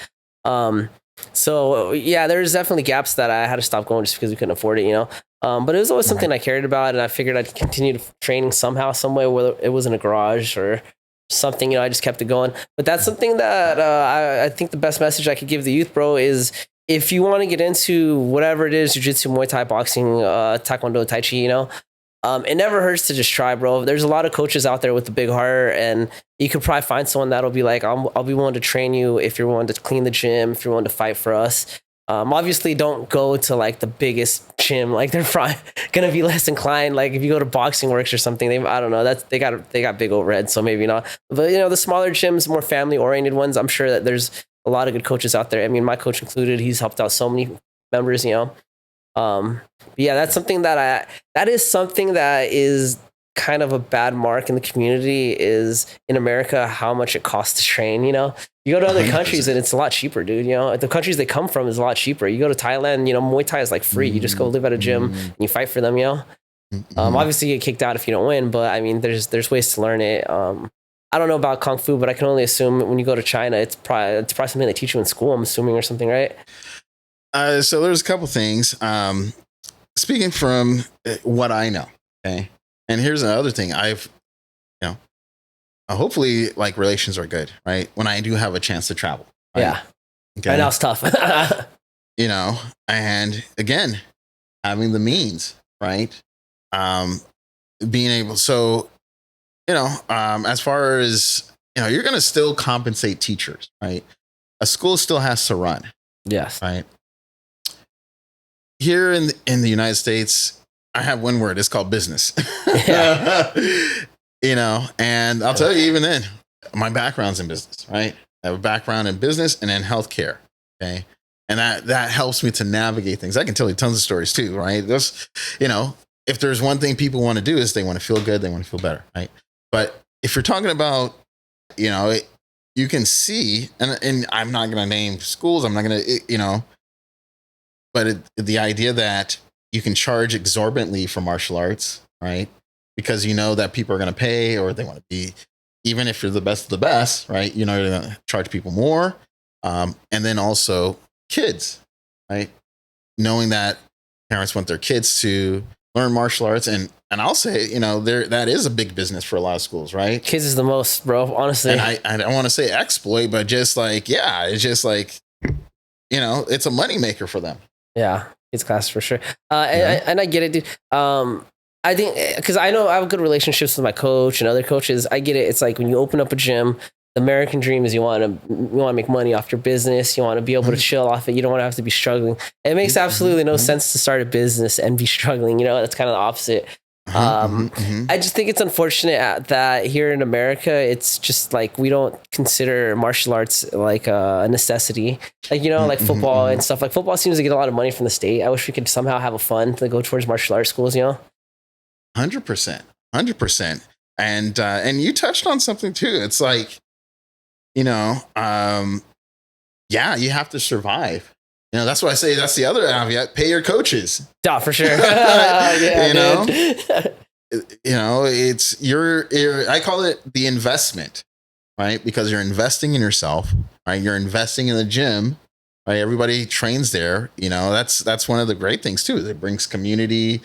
So yeah, there's definitely gaps that I had to stop going just because we couldn't afford it, But it was always something I cared about, and I figured I'd continue training somehow, some way, whether it was in a garage or something, I just kept it going. But that's something that I think the best message I could give the youth, bro, is if you want to get into whatever it is, jiu-jitsu, Muay Thai, boxing, Taekwondo, Tai Chi, it never hurts to just try, bro. There's a lot of coaches out there with a big heart, and you could probably find someone that'll be like, I'll be willing to train you if you're willing to clean the gym, if you're willing to fight for us. Obviously, don't go to the biggest gym. They're probably gonna be less inclined. If you go to Boxing Works or something, I don't know. They got big overhead, so maybe not. But the smaller gyms, more family oriented ones, I'm sure that there's a lot of good coaches out there. I mean, my coach included. He's helped out so many members. Yeah, that's something that is something that is kind of a bad mark in the community is in America, how much it costs to train. You go to other 100%. Countries and it's a lot cheaper, dude. The countries they come from is a lot cheaper. You go to Thailand, Muay Thai is free. You just go live at a gym and you fight for them, Obviously you get kicked out if you don't win, but I mean, there's ways to learn it. I don't know about Kung Fu, but I can only assume when you go to China, it's probably something they teach you in school, I'm assuming, or something, right? So there's a couple things. Speaking from what I know, okay? And here's another thing. Hopefully relations are good, right? When I do have a chance to travel. Right? Yeah. Okay. Right now it's tough. And again, having the means, right? Being able, so, as far as, you're going to still compensate teachers, right? A school still has to run. Yes. Right. Here in the United States, I have one word. It's called business. Yeah. And I'll tell you, even then, my background's in business, right? I have a background in business and in healthcare. Okay. And that helps me to navigate things. I can tell you tons of stories too, right? If there's one thing people want to do is they want to feel good, they want to feel better, right? But if you're talking about, you can see, and I'm not going to name schools, I'm not going to, but the idea that you can charge exorbitantly for martial arts, right? Because that people are going to pay, or they want to be, even if you're the best of the best, right? You're going to charge people more. And then also kids, right? Knowing that parents want their kids to learn martial arts, and I'll say, that is a big business for a lot of schools, right? Kids is the most, bro, honestly. And I don't want to say exploit, but just it's just it's a moneymaker for them. Yeah, kids class for sure. And I get it, dude. I think, because I know I have good relationships with my coach and other coaches. I get it. It's when you open up a gym, the American dream is you want to make money off your business. You want to be able to chill off it. You don't want to have to be struggling. It makes absolutely no sense to start a business and be struggling. That's kind of the opposite. I just think it's unfortunate that here in America, it's just we don't consider martial arts a necessity. Football and stuff. Football seems to get a lot of money from the state. I wish we could somehow have a fund to go towards martial arts schools. 100%. And you touched on something too. It's yeah, you have to survive. That's why I say that's the other caveat. Pay your coaches. Yeah, for sure. It's I call it the investment, right? Because you're investing in yourself, right? You're investing in the gym, right? Everybody trains there. That's one of the great things too. It brings community,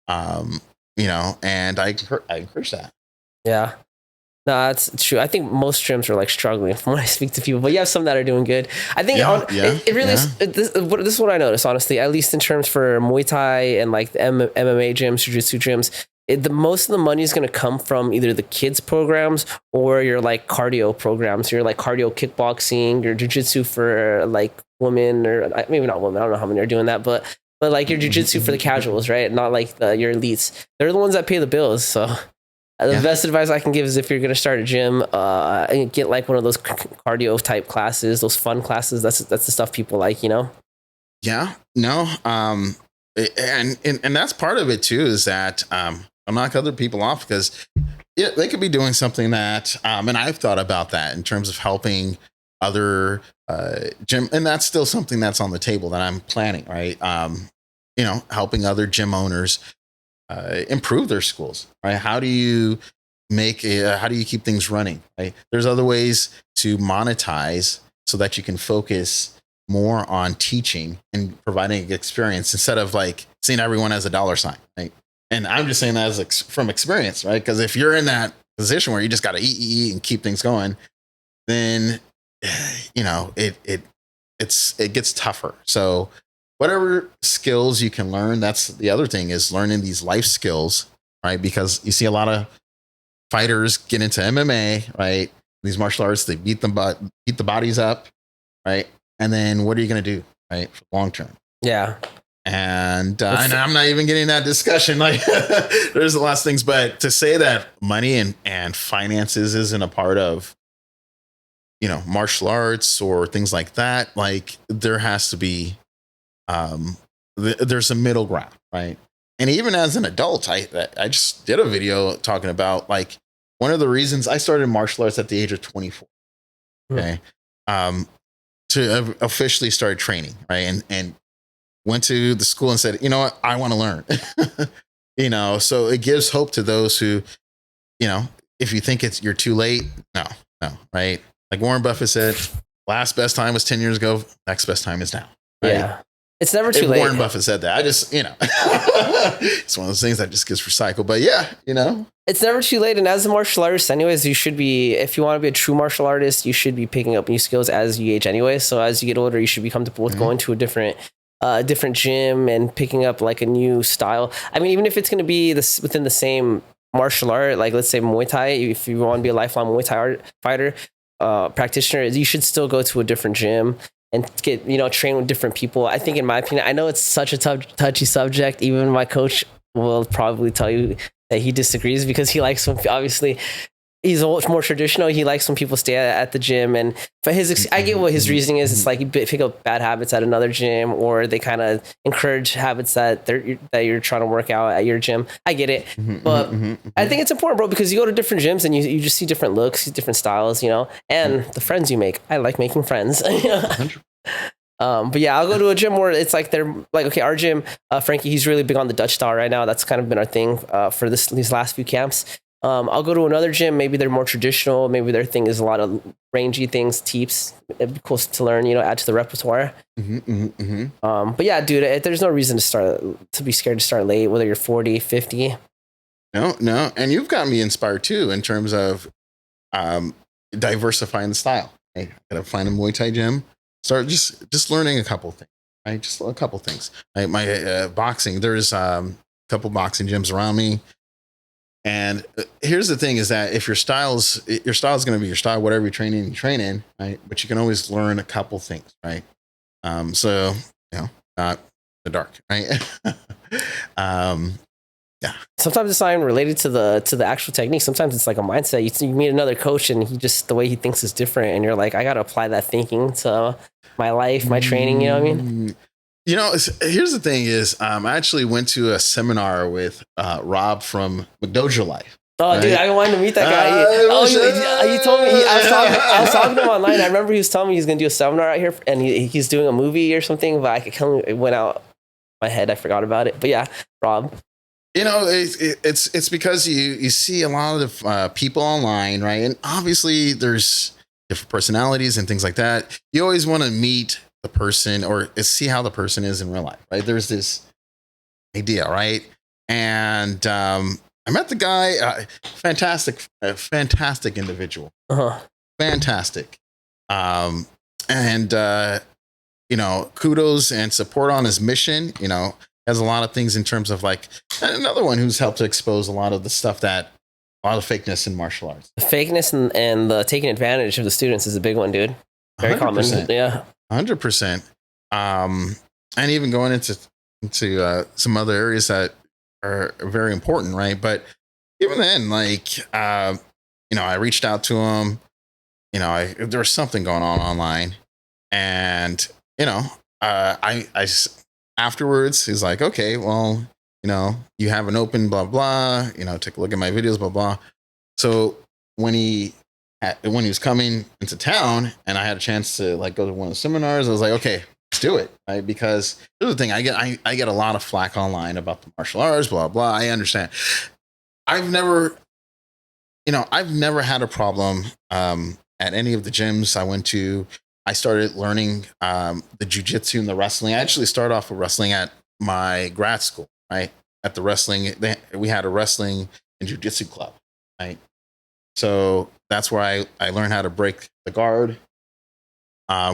and I encourage that. Yeah. No, that's true. I think most gyms are like struggling from when I speak to people, but you have some that are doing good. I think it really this is what I noticed, honestly, at least in terms for Muay Thai and like the MMA gyms, Jiu-Jitsu gyms. The most of the money is going to come from either the kids programs or your like cardio programs, your like cardio kickboxing, your jiu-jitsu for like women, or maybe not women. I don't know how many are doing that, but like your jiu-jitsu for the casuals, right? Not like your elites. They're the ones that pay the bills. So the best advice I can give is if you're going to start a gym, and get like one of those cardio type classes, those fun classes. That's the stuff people like, you know? Yeah, no. And that's part of it too, is that, I'll knock other people off because they could be doing something that, and I've thought about that in terms of helping other, gym. And that's still something that's on the table that I'm planning, right? Helping other gym owners, improve their schools, right? How do you keep things running, right? There's other ways to monetize so that you can focus more on teaching and providing experience instead of like seeing everyone as a dollar sign, right? And I'm just saying that as from experience, right? Because if you're in that position where you just got to eat and keep things going, then it gets tougher. So whatever skills you can learn, that's the other thing, is learning these life skills, right? Because you see a lot of fighters get into MMA, right? These martial arts, they beat the bodies up, right? And then what are you going to do, right, for long term? Yeah. And I'm not even getting that discussion. Like, there's a lot of things, but to say that money and finances isn't a part of, martial arts or things like that, like there has to be, there's a middle ground, right? And even as an adult, I just did a video talking about like one of the reasons I started martial arts at the age of 24. Okay. To officially start training, right? And went to the school and said, you know what, I want to learn. So it gives hope to those who, if you think you're too late, no, right? Like Warren Buffett said, last best time was 10 years ago. Next best time is now. Right? Yeah. It's never too late. Warren Buffett said that. I just, it's one of those things that just gets recycled. But yeah, it's never too late. And as a martial artist, anyways, you should be, if you want to be a true martial artist, you should be picking up new skills as you age anyway. So as you get older, you should be comfortable with going to a different gym and picking up like a new style. I mean, even if it's going to be within the same martial art, like let's say Muay Thai, if you want to be a lifelong Muay Thai fighter, practitioner, you should still go to a different gym and get, train with different people. I think, in my opinion, I know it's such a touchy subject. Even my coach will probably tell you that he disagrees because he likes when, obviously, he's more traditional. He likes when people stay at the gym, and for I get what his reasoning is. It's like you pick up bad habits at another gym, or they kind of encourage habits that you're trying to work out at your gym. I get it, but I think it's important, bro, because you go to different gyms and you just see different looks, different styles, and the friends you make. I like making friends. But yeah, I'll go to a gym where it's like they're like, okay, our gym, Frankie, he's really big on the Dutch style right now. That's kind of been our thing for these last few camps. I'll go to another gym. Maybe they're more traditional. Maybe their thing is a lot of rangy things, teeps. It'd be cool to learn, add to the repertoire. But yeah, dude, there's no reason to be scared to start late, whether you're 40, 50. No. And you've got me inspired too, in terms of diversifying the style. I gotta find a Muay Thai gym. Start just learning a couple things, right? Just a couple things. My boxing, there's a couple boxing gyms around me. And here's the thing, is that if your style is going to be your style, whatever you train in, right? But you can always learn a couple things, right? So, not the dark, right? Yeah. Sometimes it's not even related to the actual technique. Sometimes it's like a mindset. You meet another coach and the way he thinks is different. And you're like, I got to apply that thinking to my life, my training. You know what I mean? Here's the thing is, I actually went to a seminar with Rob from McDojo Life. Oh, right? Dude, I wanted to meet that guy. He told me, I was talking to him online. I remember he was telling me he's going to do a seminar out here and he's doing a movie or something, but it went out my head. I forgot about it. But yeah, Rob. It's because you see a lot of people online, right? And obviously there's different personalities and things like that. You always want to meet the person or see how the person is in real life, right? There's this idea, right? And I met the guy, fantastic individual, Uh-huh. fantastic. And kudos and support on his mission. Has a lot of things in terms of like another one who's helped to expose a lot of the stuff that a lot of fakeness in martial arts. The fakeness and the taking advantage of the students is a big one, dude. Very 100%. common. Yeah. 100%. And even going into some other areas that are very important, right? But even then, like, I reached out to him. There was something going on online, and afterwards he's like, okay, well, you have an open, blah blah. Take a look at my videos, blah blah. So when he was coming into town, and I had a chance to like go to one of the seminars, I was like, okay, let's do it, right? Because here's the thing, I get a lot of flack online about the martial arts, blah blah. I understand. I've never had a problem at any of the gyms I went to. I started learning the jiu-jitsu and the wrestling. I actually started off with wrestling at my grad school, right? At the wrestling, we had a wrestling and jiu-jitsu club, right? So that's where I learned how to break the guard,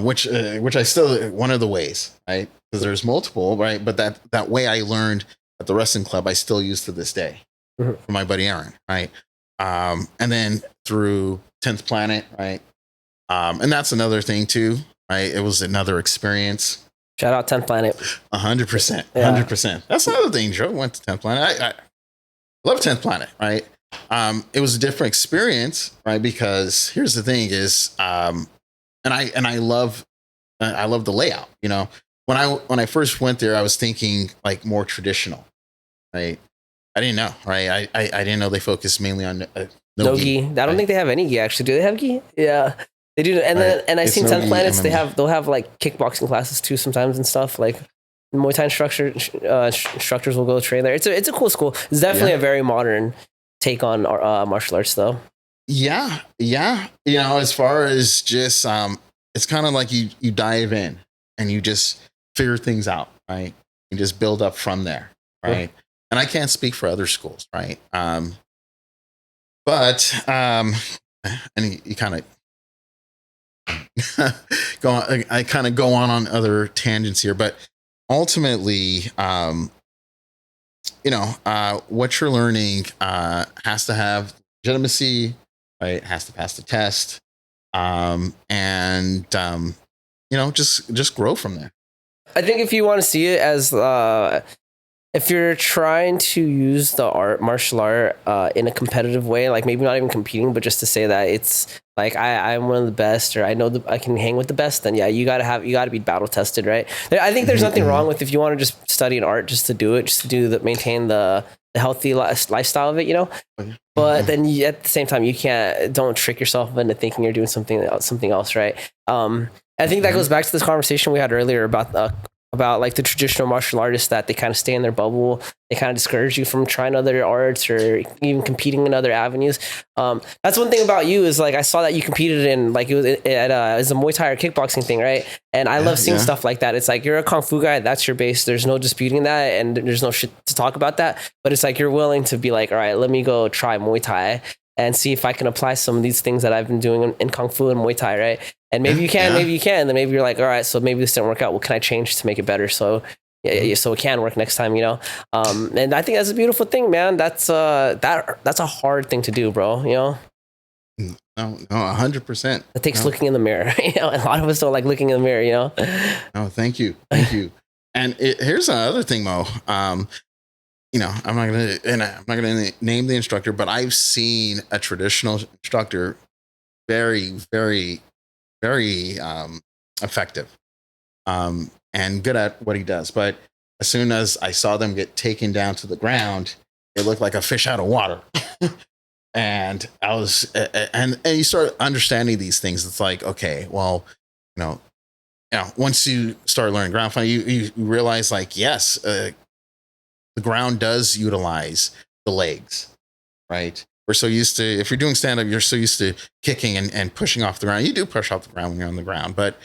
which I still, one of the ways, right? Because there's multiple, right? But that way I learned at the wrestling club, I still use to this day for my buddy Aaron, right? And then through 10th Planet, right? And that's another thing too, right? It was another experience. Shout out 10th Planet. 100%. 100%. That's another thing, Joe. Went to 10th Planet. I love 10th Planet, right? It was a different experience, right? Because here's the thing is, and I love the layout, when I first went there, I was thinking like more traditional, right? I didn't know, right? I didn't know they focused mainly on no gi. I don't think they have any gi actually. Do they have gi? Yeah. They do, and I've seen 10th Planets. They'll have like kickboxing classes too sometimes and stuff. Like Muay Thai instructors will go train there. It's a cool school. It's definitely a very modern take on martial arts, though. Yeah. As far as just it's kind of like you dive in and you just figure things out, right? You just build up from there, right? Yeah. And I can't speak for other schools, right? But and you kind of. I kind of go on other tangents here, but ultimately, what you're learning has to have legitimacy, right? Has to pass the test, just grow from there. I think if you want to see it as if you're trying to use the martial art in a competitive way, like maybe not even competing, but just to say that it's like I'm one of the best, or I know I can hang with the best, then yeah, you gotta be battle tested, right? I think there's nothing wrong with if you want to just study an art just to do it, just to maintain the healthy lifestyle of it, But then at the same time, don't trick yourself into thinking you're doing something else, right? I think that goes back to this conversation we had earlier about like the traditional martial artists, that they kind of stay in their bubble. They kind of discourage you from trying other arts or even competing in other avenues. That's one thing about you is like, I saw that you competed in like, it was a Muay Thai or kickboxing thing, right? And I love seeing stuff like that. It's like, you're a Kung Fu guy. That's your base. There's no disputing that. And there's no shit to talk about that. But it's like, you're willing to be like, all right, let me go try Muay Thai and see if I can apply some of these things that I've been doing in Kung Fu and Muay Thai, right? And maybe you can, maybe you can. Then maybe you're like, all right, so maybe this didn't work out. What can I change to make it better? So so it can work next time, And I think that's a beautiful thing, man. That's a hard thing to do, bro. No, 100%. It takes looking in the mirror. A lot of us don't like looking in the mirror. No, thank you. And here's another thing, Mo. I'm not gonna name the instructor, but I've seen a traditional instructor very, very, very effective and good at what he does. But as soon as I saw them get taken down to the ground, it looked like a fish out of water. And I was, and you start understanding these things. It's like, okay, well, once you start learning ground fighting, you realize like, yes, the ground does utilize the legs, right? We're so used to, if you're doing stand-up, you're so used to kicking and pushing off the ground. You do push off the ground when you're on the ground, but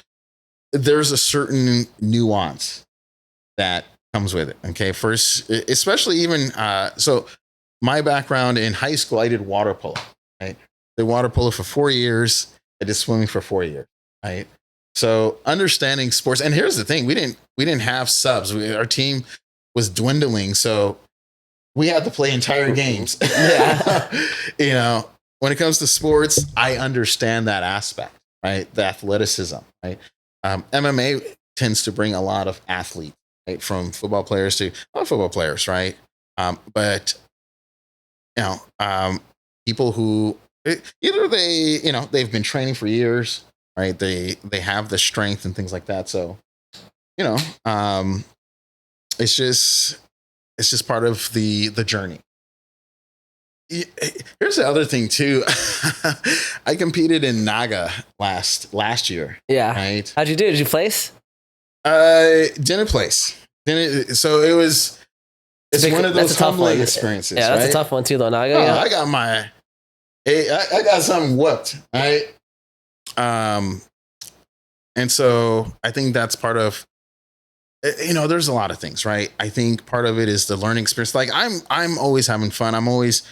there's a certain nuance that comes with it. Okay. First, especially even, so my background in high school, I did water polo. Right, I did water polo for 4 years. I did swimming for 4 years. Right, so understanding sports. And here's the thing: we didn't have subs. Our team was dwindling, so we had to play entire games. Yeah. You know, when it comes to sports, I understand that aspect, right? The athleticism, right? MMA tends to bring a lot of athletes, right? From football players to non-football players, right? But people who either they've been training for years, right? They have the strength and things like that. So, it's just part of the journey. Here's the other thing too. I competed in Naga last year. Yeah. Right. How'd you do? Did you place? Didn't place. So it was. It's one of those humbling experiences. Yeah, that's right? a tough one too, though. Naga. Oh, yeah. I got something whooped. Right. And so I think that's part of. There's a lot of things, right? I think part of it is the learning experience. Like I'm always having fun. I'm always,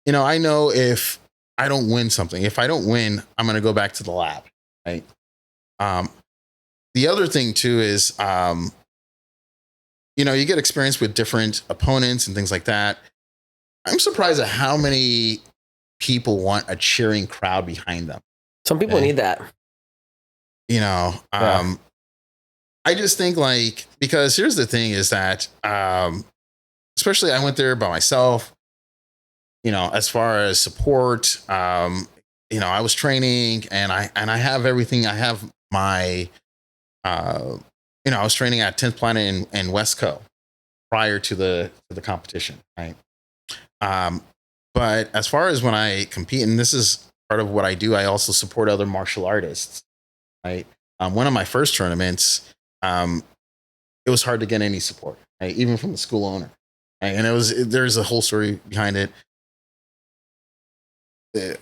I know if I don't win something, if I don't win, I'm going to go back to the lab, right? The other thing too is, you get experience with different opponents and things like that. I'm surprised at how many people want a cheering crowd behind them. Some people need that. I just think because here's the thing is that, especially I went there by myself, as far as support, I was training and I have everything. I have my, I was training at 10th Planet in Westco prior to the competition. Right. But as far as when I compete, and this is part of what I do, I also support other martial artists. Right. One of my first tournaments, it was hard to get any support, right? Even from the school owner. Right? And there's a whole story behind it.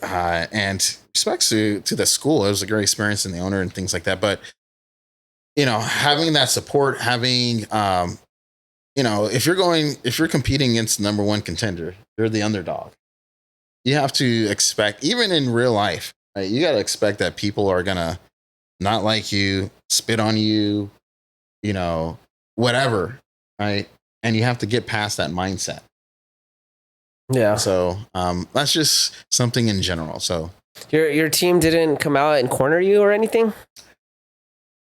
And respects to the school, it was a great experience and the owner and things like that. But, having that support, having, if you're competing against the number one contender, you're the underdog. You have to expect, even in real life, right? You got to expect that people are going to not like you, spit on you, whatever, right? And you have to get past that mindset. Yeah. So that's just something in general. So your team didn't come out and corner you or anything?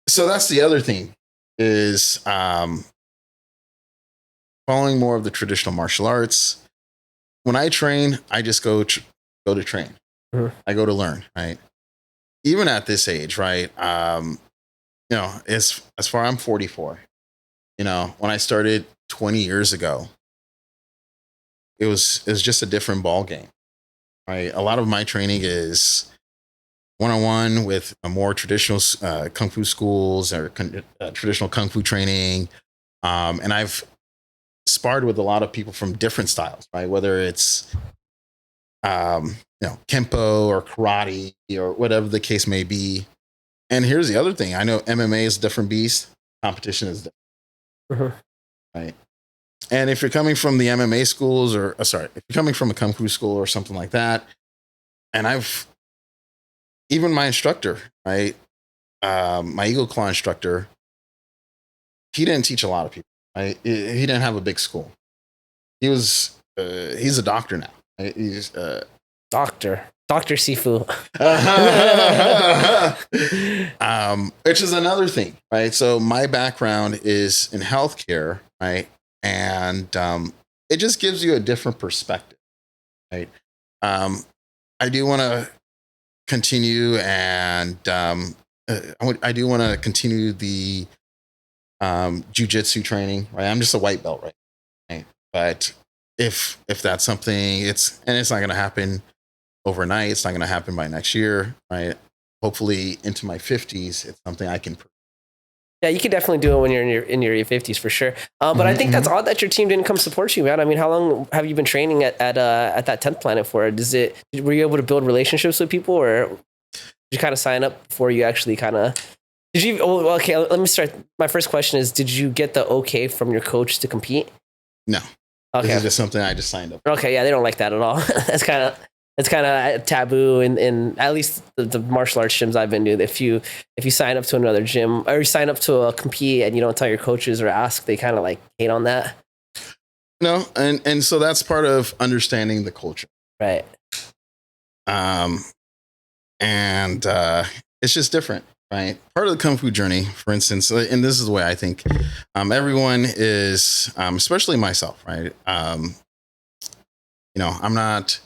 So that's the other thing is following more of the traditional martial arts. When I train, I just go to train. Mm-hmm. I go to learn, right? Even at this age, right? As far I'm 44, when I started 20 years ago, it was just a different ball game, right? A lot of my training is one-on-one with a more traditional kung fu schools or traditional kung fu training, and I've sparred with a lot of people from different styles, right? Whether it's Kempo or karate or whatever the case may be. And here's the other thing. I know MMA is a different beast. Competition is different. Mm-hmm. Right. And if you're coming from the MMA schools if you're coming from a Kung Fu school or something like that, and even my instructor, right? My Eagle Claw instructor, he didn't teach a lot of people, right? He didn't have a big school. He's a doctor now. Right? He's Dr. Sefu. Which is another thing, right? So my background is in healthcare, right? And it just gives you a different perspective, right? I do want to continue and I do want to continue the jiu-jitsu training, right? I'm just a white belt, right? But if that's something, it's not going to happen overnight. It's not going to happen by next year, right? Hopefully into my 50s, it's something I can. Yeah, you can definitely do it when you're in your 50s for sure. But I think that's odd that your team didn't come support you, man. I mean, how long have you been training at that 10th Planet for? Were you able to build relationships with people, or did you kind of sign up before you actually kind of? Did you? Oh, okay, let me start. My first question is: did you get the okay from your coach to compete? No. Okay. This is just something I just signed up for. Okay, yeah, they don't like that at all. That's kind of taboo in at least the martial arts gyms I've been to. If you sign up to another gym or you sign up to a compete and you don't tell your coaches or ask, they kind of like hate on that. No, and so that's part of understanding the culture. Right. And it's just different, right? Part of the Kung Fu journey, for instance, and this is the way I think everyone is, especially myself, right? I'm not,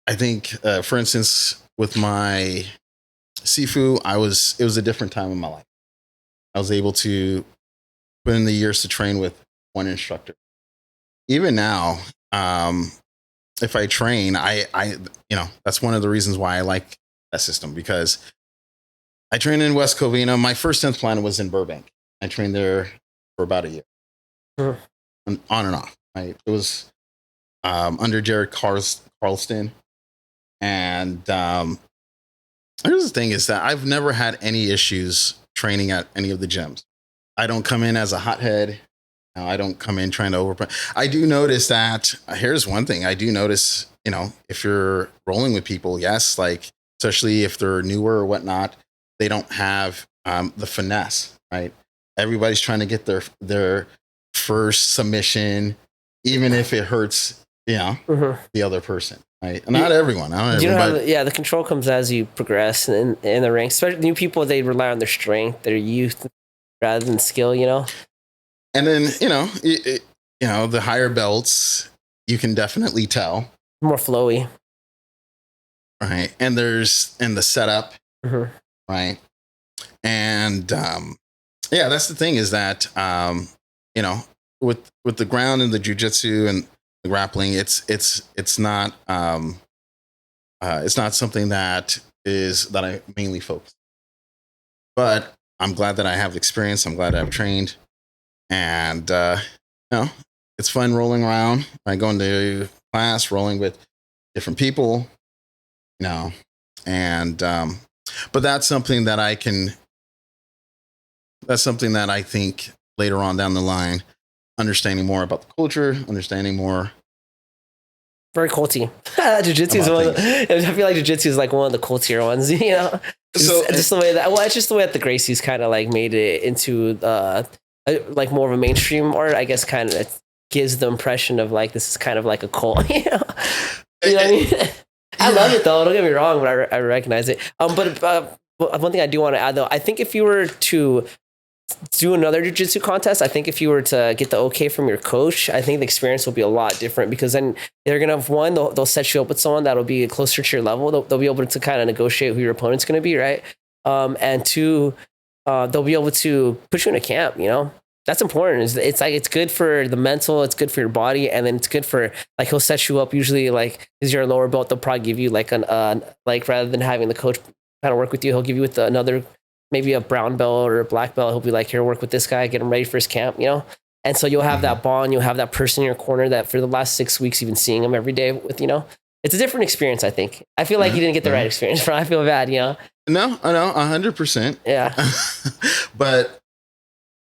I think, for instance, with my Sefu, it was a different time in my life. I was able to put in the years to train with one instructor. Even now, if I train, I that's one of the reasons why I like that system, because I trained in West Covina. My first 10th Planet was in Burbank. I trained there for about a year, and on and off. Right? It was under Jared Carlston, and here's the thing: is that I've never had any issues training at any of the gyms. I don't come in as a hothead. I don't come in trying to over. I do notice that. Here's one thing I do notice. If you're rolling with people, yes, like especially if they're newer or whatnot, they don't have the finesse, right? Everybody's trying to get their first submission, even if it hurts, the other person, right? Not everyone. The control comes as you progress in the ranks. Especially new people, they rely on their strength, their youth, rather than skill. And then, the higher belts, you can definitely tell. More flowy. Right. And the setup. Right. And, that's the thing is that, with the ground and the jiu-jitsu and the grappling, it's not something that I mainly focus. But I'm glad that I have experience. I'm glad I've trained. And, it's fun rolling around. I go into class, rolling with different people, and, but that's something that I think later on down the line, understanding more about the culture, understanding more. Very culty. Jiu-jitsu is I feel like jiu-jitsu is like one of the cultier ones, So just the way it's just the way that the Gracies kind of like made it into like more of a mainstream art, I guess. Kind of gives the impression of like this is kind of like a cult, You know what I mean? I love it though. Don't get me wrong, but I recognize it. But one thing I do want to add though, I think if you were to do another jiu-jitsu contest, I think if you were to get the okay from your coach, I think the experience will be a lot different, because then they're gonna have they'll set you up with someone that'll be closer to your level. They'll be able to kind of negotiate who your opponent's gonna be, right? And two, they'll be able to put you in a camp. That's important. It's like it's good for the mental, it's good for your body, and then it's good for like he'll set you up. Usually, like is your lower belt, they'll probably give you like like rather than having the coach kind of work with you, he'll give you with another, maybe a brown belt or a black belt. He'll be like, here, work with this guy, get him ready for his camp, And so you'll have that bond, you'll have that person in your corner that for the last 6 weeks you've been seeing him every day with, It's a different experience, I think. I feel like you didn't get the right experience. I feel bad, No, I know, 100%. Yeah. But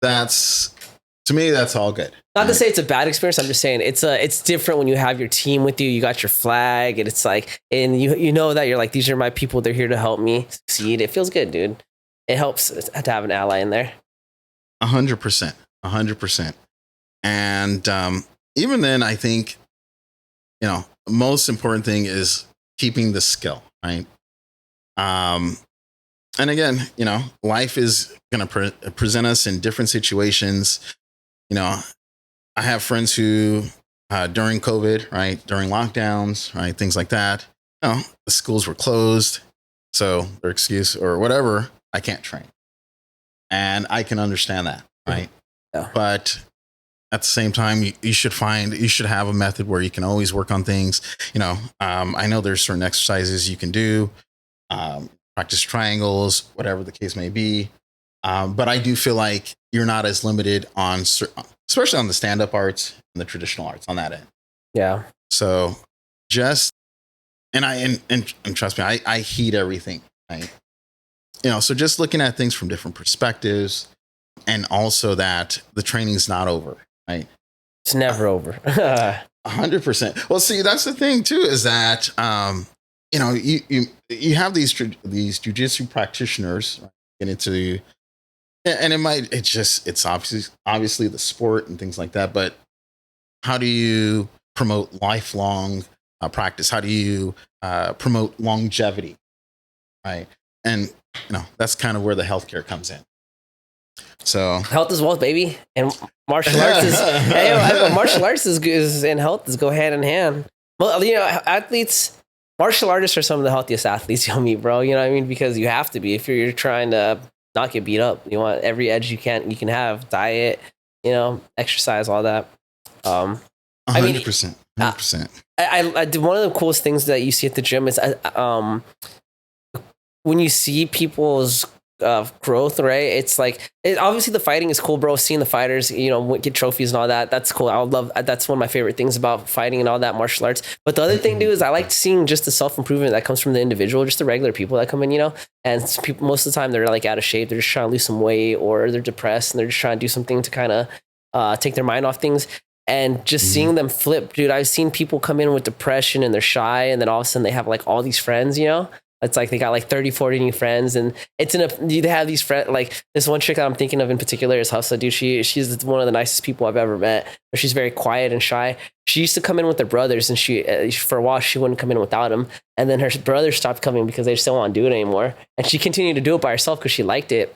to me, that's all good. Not to say it's a bad experience. I'm just saying it's different when you have your team with you. You got your flag, and it's like, and you know that you're like, these are my people. They're here to help me succeed. It feels good, dude. It helps to have an ally in there. 100%, 100%. And even then, I think, most important thing is keeping the skill, right? And again, life is going to present us in different situations. I have friends who, during COVID, right, during lockdowns, right, things like that, the schools were closed. So their excuse or whatever, I can't train. And I can understand that, right? Yeah. But at the same time, you should have a method where you can always work on things. I know there's certain exercises you can do, practice triangles, whatever the case may be. But I do feel like you're not as limited on, especially on the stand-up arts and the traditional arts on that end. Yeah. So and trust me, I heed everything, right? So just looking at things from different perspectives, and also that the training's not over, right? It's never over. 100%. Well, see, that's the thing too, is that you know, you have these jujitsu practitioners get into, and it's obviously the sport and things like that, but how do you promote lifelong practice? How do you promote longevity, right? And you know, that's kind of where the healthcare comes in. So health is wealth, baby, and martial arts is martial arts is and health is go hand in hand. Well, you know, athletes, martial artists are some of the healthiest athletes you'll meet, bro. You know what I mean? Because you have to be if you're trying to not get beat up. You want every edge you can have. Diet, you know, exercise, all that. 100%. 100%. I did one of the coolest things that you see at the gym is when you see people's growth, right? It's like obviously the fighting is cool, bro. Seeing the fighters, you know, get trophies and all that, that's cool. I love that's one of my favorite things about fighting and all that martial arts. But the other thing, dude, is I like seeing just the self improvement that comes from the individual, just the regular people that come in, you know. And people most of the time they're like out of shape, they're just trying to lose some weight, or they're depressed and they're just trying to do something to kind of take their mind off things. And just seeing them flip, dude. I've seen people come in with depression and they're shy, and then all of a sudden they have like all these friends, you know. It's like they got like 30, 40 new friends, and they have these friends. Like this one chick that I'm thinking of in particular is Hustle, dude. She's one of the nicest people I've ever met. But she's very quiet and shy. She used to come in with her brothers, and she for a while she wouldn't come in without them. And then her brothers stopped coming because they just don't want to do it anymore. And she continued to do it by herself because she liked it.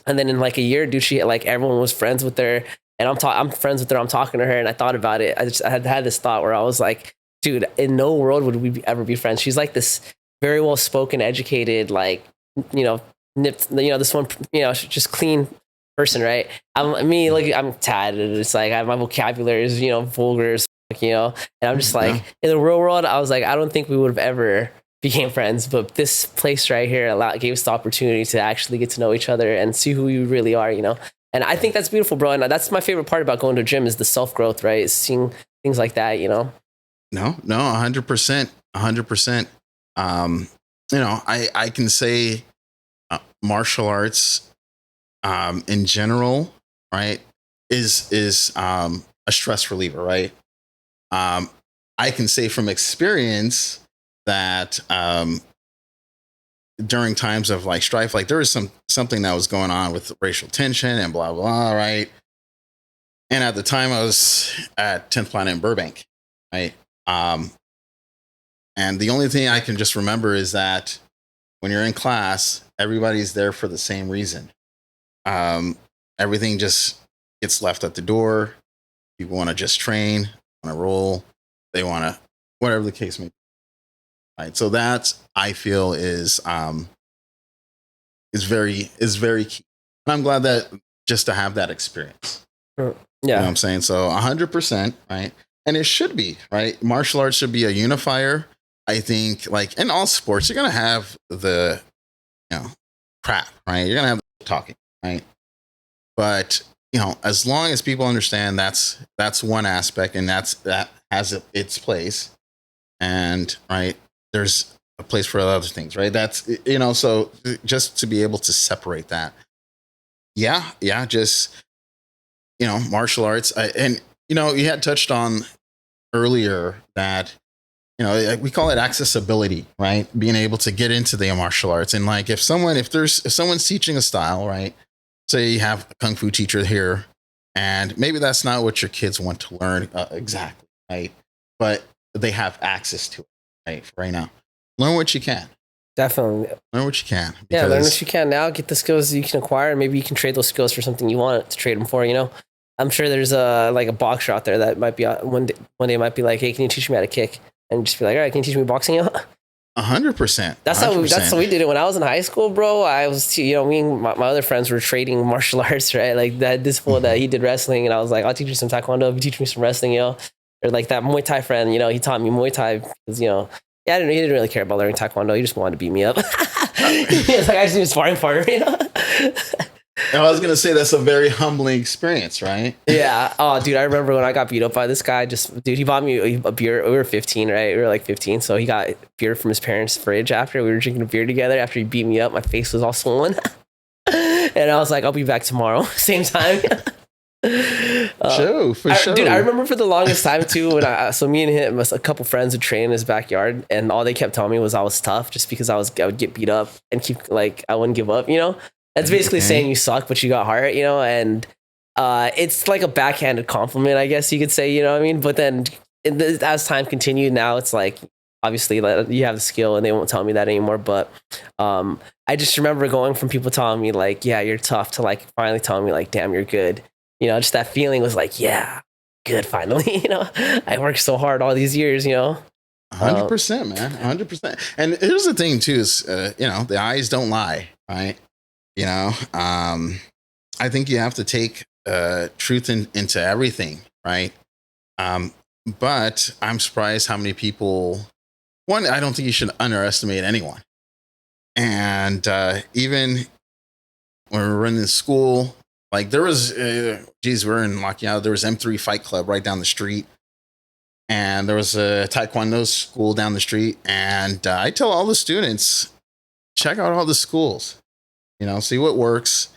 And then in like a year, dude, she like everyone was friends with her, and I'm friends with her. I'm talking to her, and I thought about it. I had this thought where I was like, dude, in no world would we ever be friends. She's like this very well spoken, educated, like, you know, nipped, you know, this one, you know, just clean person, right? I'm tatted. It's like my vocabulary is, you know, vulgar, you know, and I'm just like, in the real world, I was like, I don't think we would have ever became friends, but this place right here gave us the opportunity to actually get to know each other and see who we really are, you know. And I think that's beautiful, bro. And that's my favorite part about going to a gym is the self growth, right? Is seeing things like that, you know. No, 100%, 100%. You know, I can say martial arts in general, right, is a stress reliever, right? I can say from experience that during times of like strife, like there was something that was going on with racial tension and blah, blah, right? And at the time I was at 10th Planet in Burbank, right? And the only thing I can just remember is that when you're in class, everybody's there for the same reason. Everything just gets left at the door. People want to just train, want to roll. They want to, whatever the case may be. Right. So that I feel is very key. And I'm glad that just to have that experience. Yeah. You know what I'm saying? So 100%, right? And it should be, right? Martial arts should be a unifier. I think, like in all sports, you're gonna have the, you know, crap, right? You're gonna have the talking, right? But you know, as long as people understand that's one aspect, and that has its place, and right, there's a place for other things, right? That's, you know, so just to be able to separate that, yeah, just, you know, martial arts, and you know, you had touched on earlier that, you know, we call it accessibility, right? Being able to get into the martial arts. And like, if someone's teaching a style, right? Say you have a kung fu teacher here, and maybe that's not what your kids want to learn exactly, right? But they have access to it, right? For right now, learn what you can. Definitely. Learn what you can. Yeah, learn what you can now. Get the skills you can acquire, and maybe you can trade those skills for something you want to trade them for, you know? I'm sure there's a boxer out there that might be one day might be like, hey, can you teach me how to kick? And just be like, all right, can you teach me boxing? 100%. That's how we did it when I was in high school, bro. I was, you know, me and my other friends were trading martial arts, right? Like that, this fool that he did wrestling, and I was like, I'll teach you some taekwondo if you teach me some wrestling, you know. Or like that Muay Thai friend, you know, he taught me Muay Thai because, you know, yeah, he didn't really care about learning taekwondo. He just wanted to beat me up. He was like, I just need a sparring partner, you know. I was gonna say that's a very humbling experience, right? Yeah. Oh, dude, I remember when I got beat up by this guy. He bought me a beer. We were 15, right? We were like 15, so he got beer from his parents' fridge. After we were drinking a beer together, after he beat me up, my face was all swollen, and I was like, "I'll be back tomorrow, same time." For sure. Dude, I remember for the longest time too when so me and him, a couple friends would train in his backyard, and all they kept telling me was I was tough, just because I would get beat up and keep like I wouldn't give up. That's basically saying you suck, but you got heart. And it's like a backhanded compliment, I guess you could say. You know what I mean? But then as time continued, now it's like obviously like, you have the skill, and they won't tell me that anymore. But I just remember going from people telling me like, yeah, you're tough, to like finally telling me like, damn, you're good. Just that feeling was like, yeah, good, finally. I worked so hard all these years. 100%, man, 100%. And here's the thing too: is the eyes don't lie, right? I think you have to take truth into everything, right? But I'm surprised how many people. One, I don't think you should underestimate anyone. And even when we were running school. Like there was, we're in Macchiato. There was M3 Fight Club right down the street, and there was a Taekwondo school down the street. And I tell all the students, check out all the schools, see what works.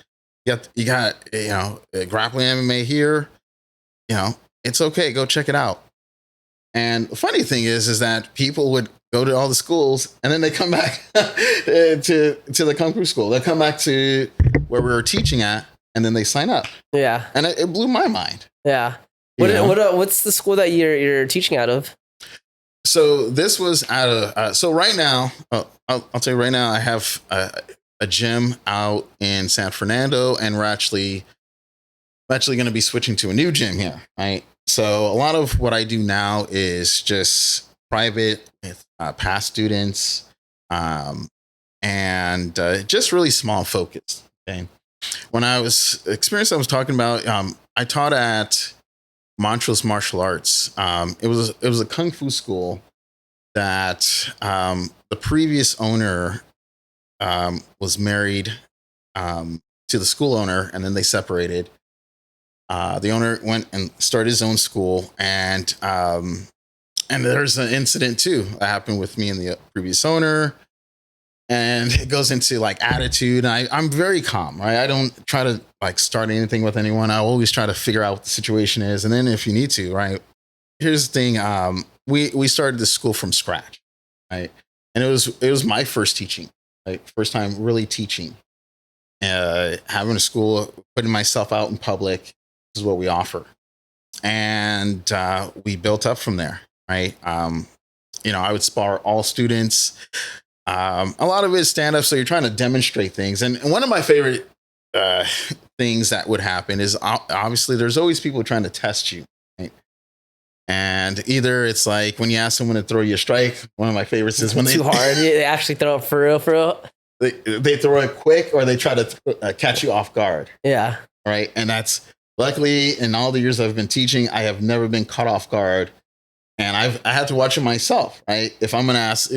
You got grappling MMA here. It's okay. Go check it out. And the funny thing is that people would go to all the schools, and then they come back to the Kung Fu school. They come back to where we were teaching at. And then they sign up. Yeah. And it blew my mind. Yeah. What's the school that you're teaching out of? So this was out of, so right now, I'll tell you right now, I have a gym out in San Fernando, and we're actually going to be switching to a new gym here. Right. So a lot of what I do now is just private with past students, and just really small focus. Okay. When I was talking about, I taught at Montrose Martial Arts. It was a Kung Fu school that the previous owner was married to the school owner, and then they separated. The owner went and started his own school, and there's an incident too that happened with me and the previous owner. And it goes into like attitude. And I'm very calm, right? I don't try to like start anything with anyone. I always try to figure out what the situation is. And then if you need to, right? Here's the thing. We started this school from scratch, right? And it was my first teaching, like first time really teaching, having a school, putting myself out in public. This is what we offer. And we built up from there, right? I would spar all students. A lot of it is stand up, so you're trying to demonstrate things. And one of my favorite things that would happen is obviously there's always people trying to test you, right? And either it's like when you ask someone to throw you a strike. One of my favorites is when too hard. They actually throw it for real. They throw it quick, or they try to catch you off guard. Yeah. Right. And that's luckily in all the years I've been teaching, I have never been caught off guard. And I had to watch it myself, right? If I'm going to ask,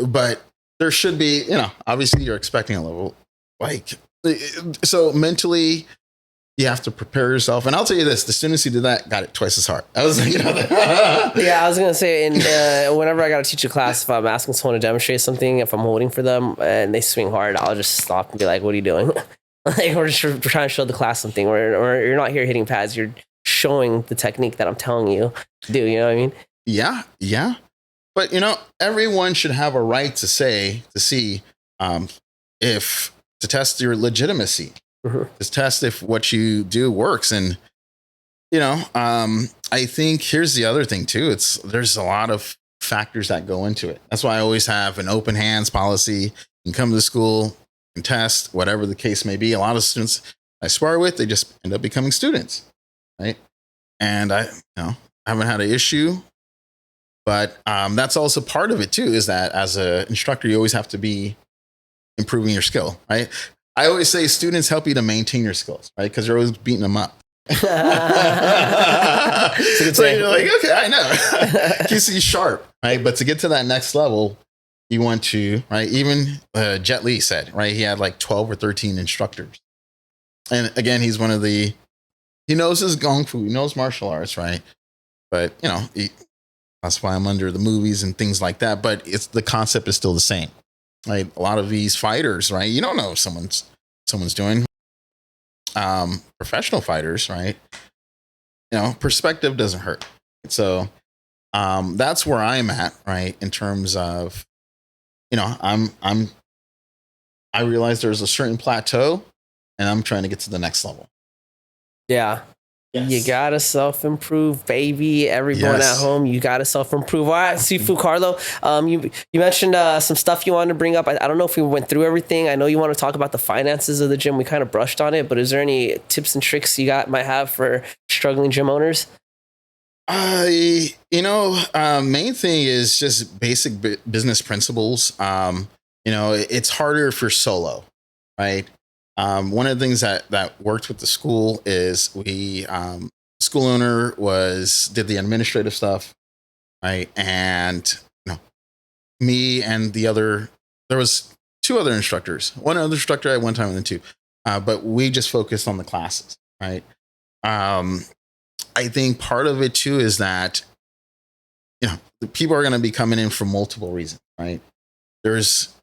but there should be, obviously you're expecting a level, like, so mentally you have to prepare yourself. And I'll tell you this, the students who did that got it twice as hard. I was like, yeah, I was going to say, and whenever I got to teach a class, if I'm asking someone to demonstrate something, if I'm holding for them and they swing hard, I'll just stop and be like, what are you doing? Like, we're trying to show the class something, or you're not here hitting pads. You're showing the technique that I'm telling you to do. You know what I mean? Yeah. Yeah. But, everyone should have a right to see, if to test your legitimacy, to test if what you do works. And, I think here's the other thing too. There's a lot of factors that go into it. That's why I always have an open hands policy. You can come to school and test, whatever the case may be. A lot of students I spar with, they just end up becoming students. Right. And I haven't had an issue. But that's also part of it too, is that as an instructor, you always have to be improving your skill, right? I always say students help you to maintain your skills, right? Because you're always beating them up. So you're like, okay, I know. Keeps you sharp, right? But to get to that next level, you want to, right? Even Jet Li said, right? He had like 12 or 13 instructors. And again, he's he knows his Kung Fu, he knows martial arts, right? But, that's why I'm under the movies and things like that. But the concept is still the same. Right? A lot of these fighters, right? You don't know if someone's doing. professional fighters, right? Perspective doesn't hurt. So that's where I'm at, right? In terms of, I realize there's a certain plateau, and I'm trying to get to the next level. Yeah. Yes. You gotta self-improve, baby. Everyone at home, you gotta self-improve. All right, Sefu Carlo, you mentioned some stuff you wanted to bring up. I don't know if we went through everything. I know you want to talk about the finances of the gym. We kind of brushed on it, but is there any tips and tricks you might have for struggling gym owners? Main thing is just basic business principles. It's harder if you're solo, right? One of the things that worked with the school is school owner did the administrative stuff, right? And me and there was two other instructors, one other instructor at one time and then two, but we just focused on the classes, right? I think part of it too is that the people are going to be coming in for multiple reasons, right? There's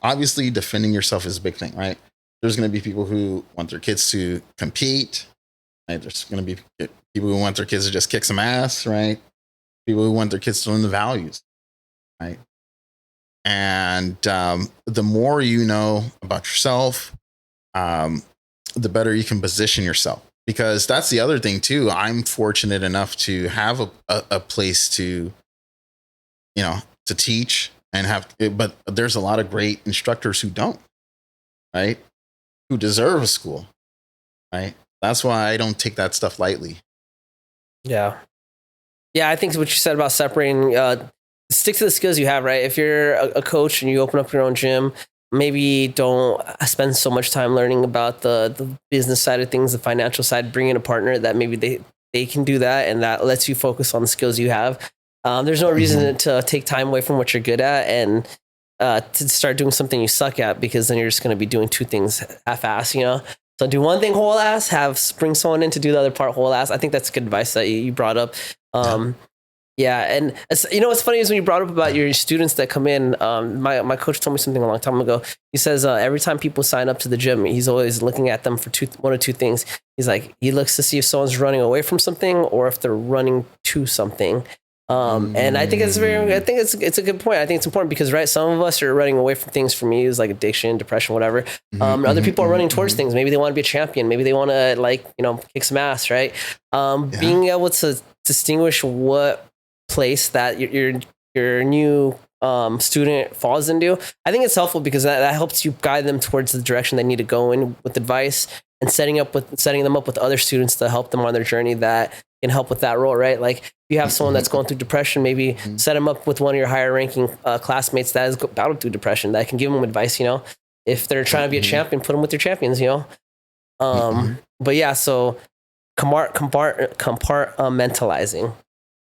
obviously defending yourself is a big thing, right? There's going to be people who want their kids to compete, right? There's going to be people who want their kids to just kick some ass, right? People who want their kids to learn the values, right? And the more you know about yourself, the better you can position yourself. Because that's the other thing too. I'm fortunate enough to have a place to teach and but there's a lot of great instructors who don't, right? Who deserve a school, right? That's why I don't take that stuff lightly. Yeah. Yeah, I think what you said about separating, stick to the skills you have, right? If you're a coach and you open up your own gym, maybe don't spend so much time learning about the business side of things, the financial side. Bring in a partner that maybe they can do that, and that lets you focus on the skills you have. There's no reason to take time away from what you're good at and to start doing something you suck at, because then you're just going to be doing two things half-ass, So do one thing whole ass, bring someone in to do the other part whole ass. I think that's good advice that you brought up. Yeah, and what's funny is when you brought up about your students that come in. My coach told me something a long time ago. He says every time people sign up to the gym, he's always looking at them for one or two things. He's like, he looks to see if someone's running away from something or if they're running to something. And I think it's it's a good point. I think it's important because, right, some of us are running away from things. For me, is like addiction, depression, whatever. Other people are running towards things. Maybe they want to be a champion. Maybe they want to kick some ass, right? Being able to distinguish what place that your new student falls into, I think it's helpful because that helps you guide them towards the direction they need to go in with advice, and setting them up with other students to help them on their journey that can help with that role, right? Like if you have someone that's going through depression, maybe set them up with one of your higher ranking classmates that has battled through depression that can give them advice. If they're trying to be a champion, put them with your champions. But yeah, so compartmentalizing.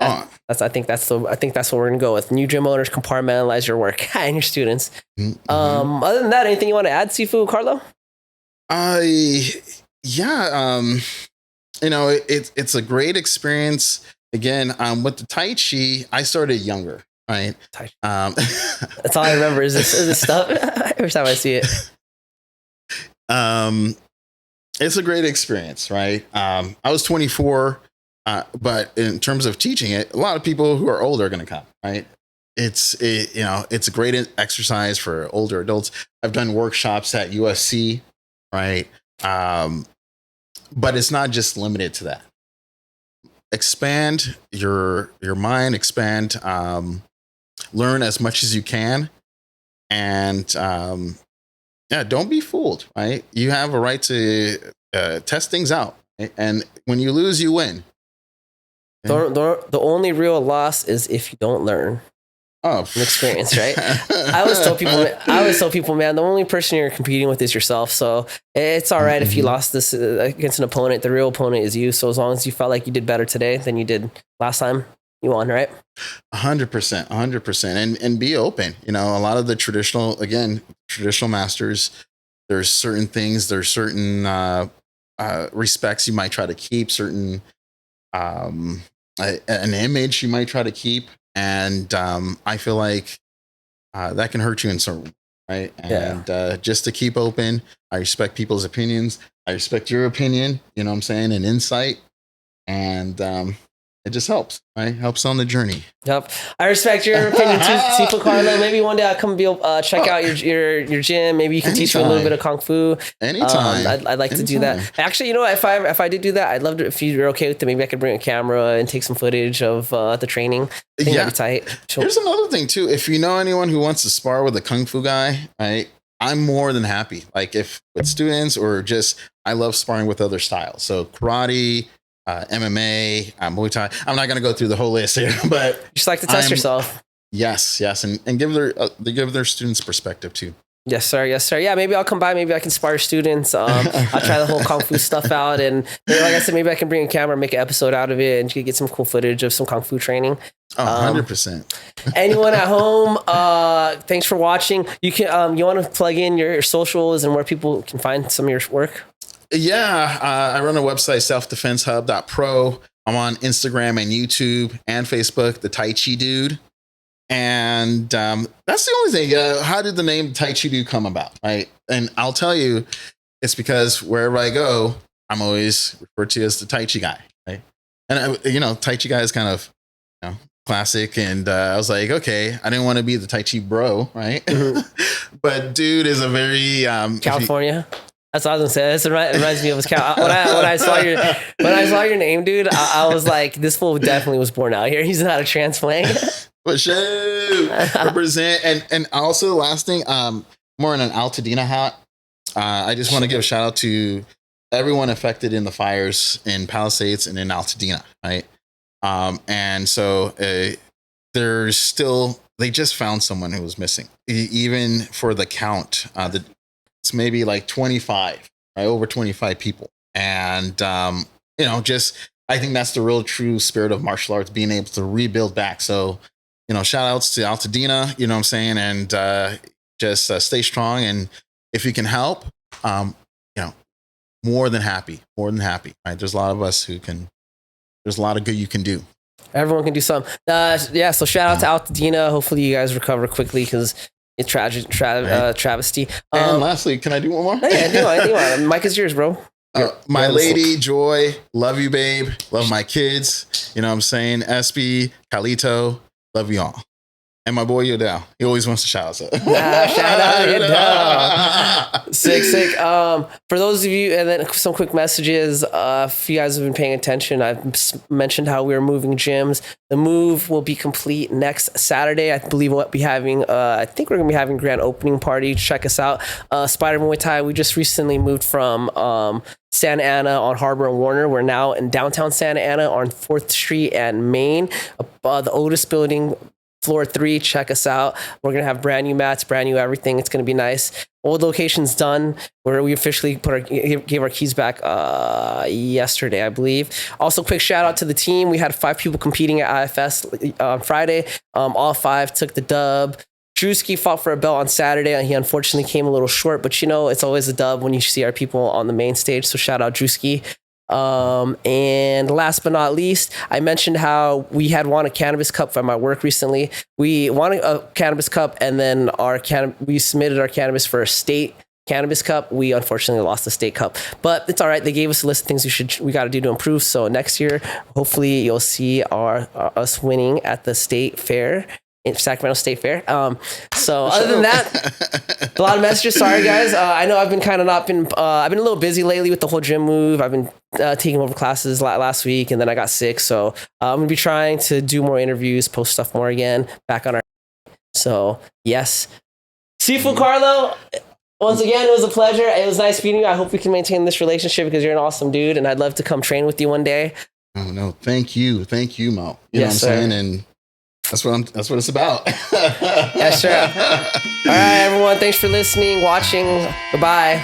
I think that's what we're gonna go with. New gym owners, compartmentalize your work and your students. Other than that, anything you want to add, Sefu Carlo? It's a great experience. Again, with the Tai Chi, I started younger, right? That's all I remember is this stuff. Every time I see it. It's a great experience, right? I was 24. But in terms of teaching it, a lot of people who are older are going to come, right? It's a great exercise for older adults. I've done workshops at USC, right? But it's not just limited to that. Expand your mind, learn as much as you can, and don't be fooled, right? You have a right to test things out, right? And when you lose, you win. The only real loss is if you don't learn. From experience, right? I always tell people, man, the only person you're competing with is yourself. So it's all right if you lost this against an opponent. The real opponent is you. So as long as you felt like you did better today than you did last time, you won, right? 100%, and be open. A lot of the traditional masters, there's certain things, there's certain respects you might try to keep, certain an image you might try to keep, and I feel like that can hurt you in certain, right? And just to keep open, I respect people's opinions. I respect your opinion, you know what I'm saying, and insight. And it just helps, right? Helps on the journey. Yep. I respect your opinion too, Sefu Carlo. Maybe one day I'll come check out your gym. Maybe you can teach me a little bit of Kung Fu. Anytime. I'd like to do that. Actually, you know what? If I did do that, I'd love to, if you're okay with it, maybe I could bring a camera and take some footage of the training. I think that'd be tight. Here's another thing too. If you know anyone who wants to spar with a Kung Fu guy, right? I'm more than happy. Like if with students or just, I love sparring with other styles. So karate, MMA, Muay Thai. I'm not going to go through the whole list here, but just like to test yourself. Yes, and give their students perspective too. Yes, sir. Yeah, maybe I'll come by. Maybe I can spar students. I'll try the whole Kung Fu stuff out, and like I said, maybe I can bring a camera, make an episode out of it, and you can get some cool footage of some Kung Fu training. 100%. Anyone at home, thanks for watching. You can you want to plug in your socials and where people can find some of your work? Yeah, I run a website, selfdefensehub.pro. I'm on Instagram and YouTube and Facebook, the Tai Chi Dude. And that's the only thing. How did the name Tai Chi Dude come about? Right. And I'll tell you, it's because wherever I go, I'm always referred to as the Tai Chi guy. Right. And, Tai Chi guy is kind of classic. And I was like, okay, I didn't want to be the Tai Chi bro. Right. But dude is a very California. That's what I was gonna say. It reminds me of when I saw your name, dude. I was like, this fool definitely was born out here. He's not a transplant. For sure. Represent. And also, last thing, more in an Altadena hat. I just want to give a shout out to everyone affected in the fires in Palisades and in Altadena, right? And so there's still, they just found someone who was missing. Even for the count, it's maybe like 25, right? Over 25 people. And, just, I think that's the real true spirit of martial arts, being able to rebuild back. So, shout outs to Altadena, you know what I'm saying? And just stay strong. And if you can help, more than happy, right? There's a lot of us there's a lot of good you can do. Everyone can do something. So shout out to Altadena. Hopefully you guys recover quickly because it's travesty. And lastly, can I do one more? Yeah, do. Mike is yours, bro. My lady, Joy, love you, babe. Love my kids. You know what I'm saying? SB, Calito, love you all. And my boy Yodel. He always wants to shout us out. Shout out Yodel. Sick. For those of you, and then some quick messages. If you guys have been paying attention, I've mentioned how we're moving gyms. The move will be complete next Saturday. I believe we'll be having, I think we're going to be having grand opening party. Check us out. Spider Muay Thai. We just recently moved from Santa Ana on Harbor and Warner. We're now in downtown Santa Ana on 4th Street and Main. The Otis building, floor 3, check us out. We're going to have brand new mats, brand new everything. It's going to be nice. Old location's done, where we officially gave our keys back yesterday, I believe. Also, quick shout out to the team. We had 5 people competing at IFS on Friday. All 5 took the dub. Drewski fought for a belt on Saturday, and he unfortunately came a little short, but it's always a dub when you see our people on the main stage. So shout out Drewski. And last but not least, I mentioned how we had won a cannabis cup for my work recently. We won a cannabis cup, and then we submitted our cannabis for a state cannabis cup. We unfortunately lost the state cup, but it's all right. They gave us a list of things we got to do to improve. So next year, hopefully you'll see us winning at the state fair. Sacramento State Fair. So other than that, a lot of messages. Sorry guys. I know I've been I've been a little busy lately with the whole gym move. I've been taking over classes last week, and then I got sick. So I'm gonna be trying to do more interviews, post stuff more again, back on our. So yes, Sefu Carlo. Once again, it was a pleasure. It was nice meeting you. I hope we can maintain this relationship because you're an awesome dude, and I'd love to come train with you one day. Oh no, thank you, Mo. You know what I'm saying? And that's what it's about. Yes, sir. All right, everyone. Thanks for listening, watching. Goodbye.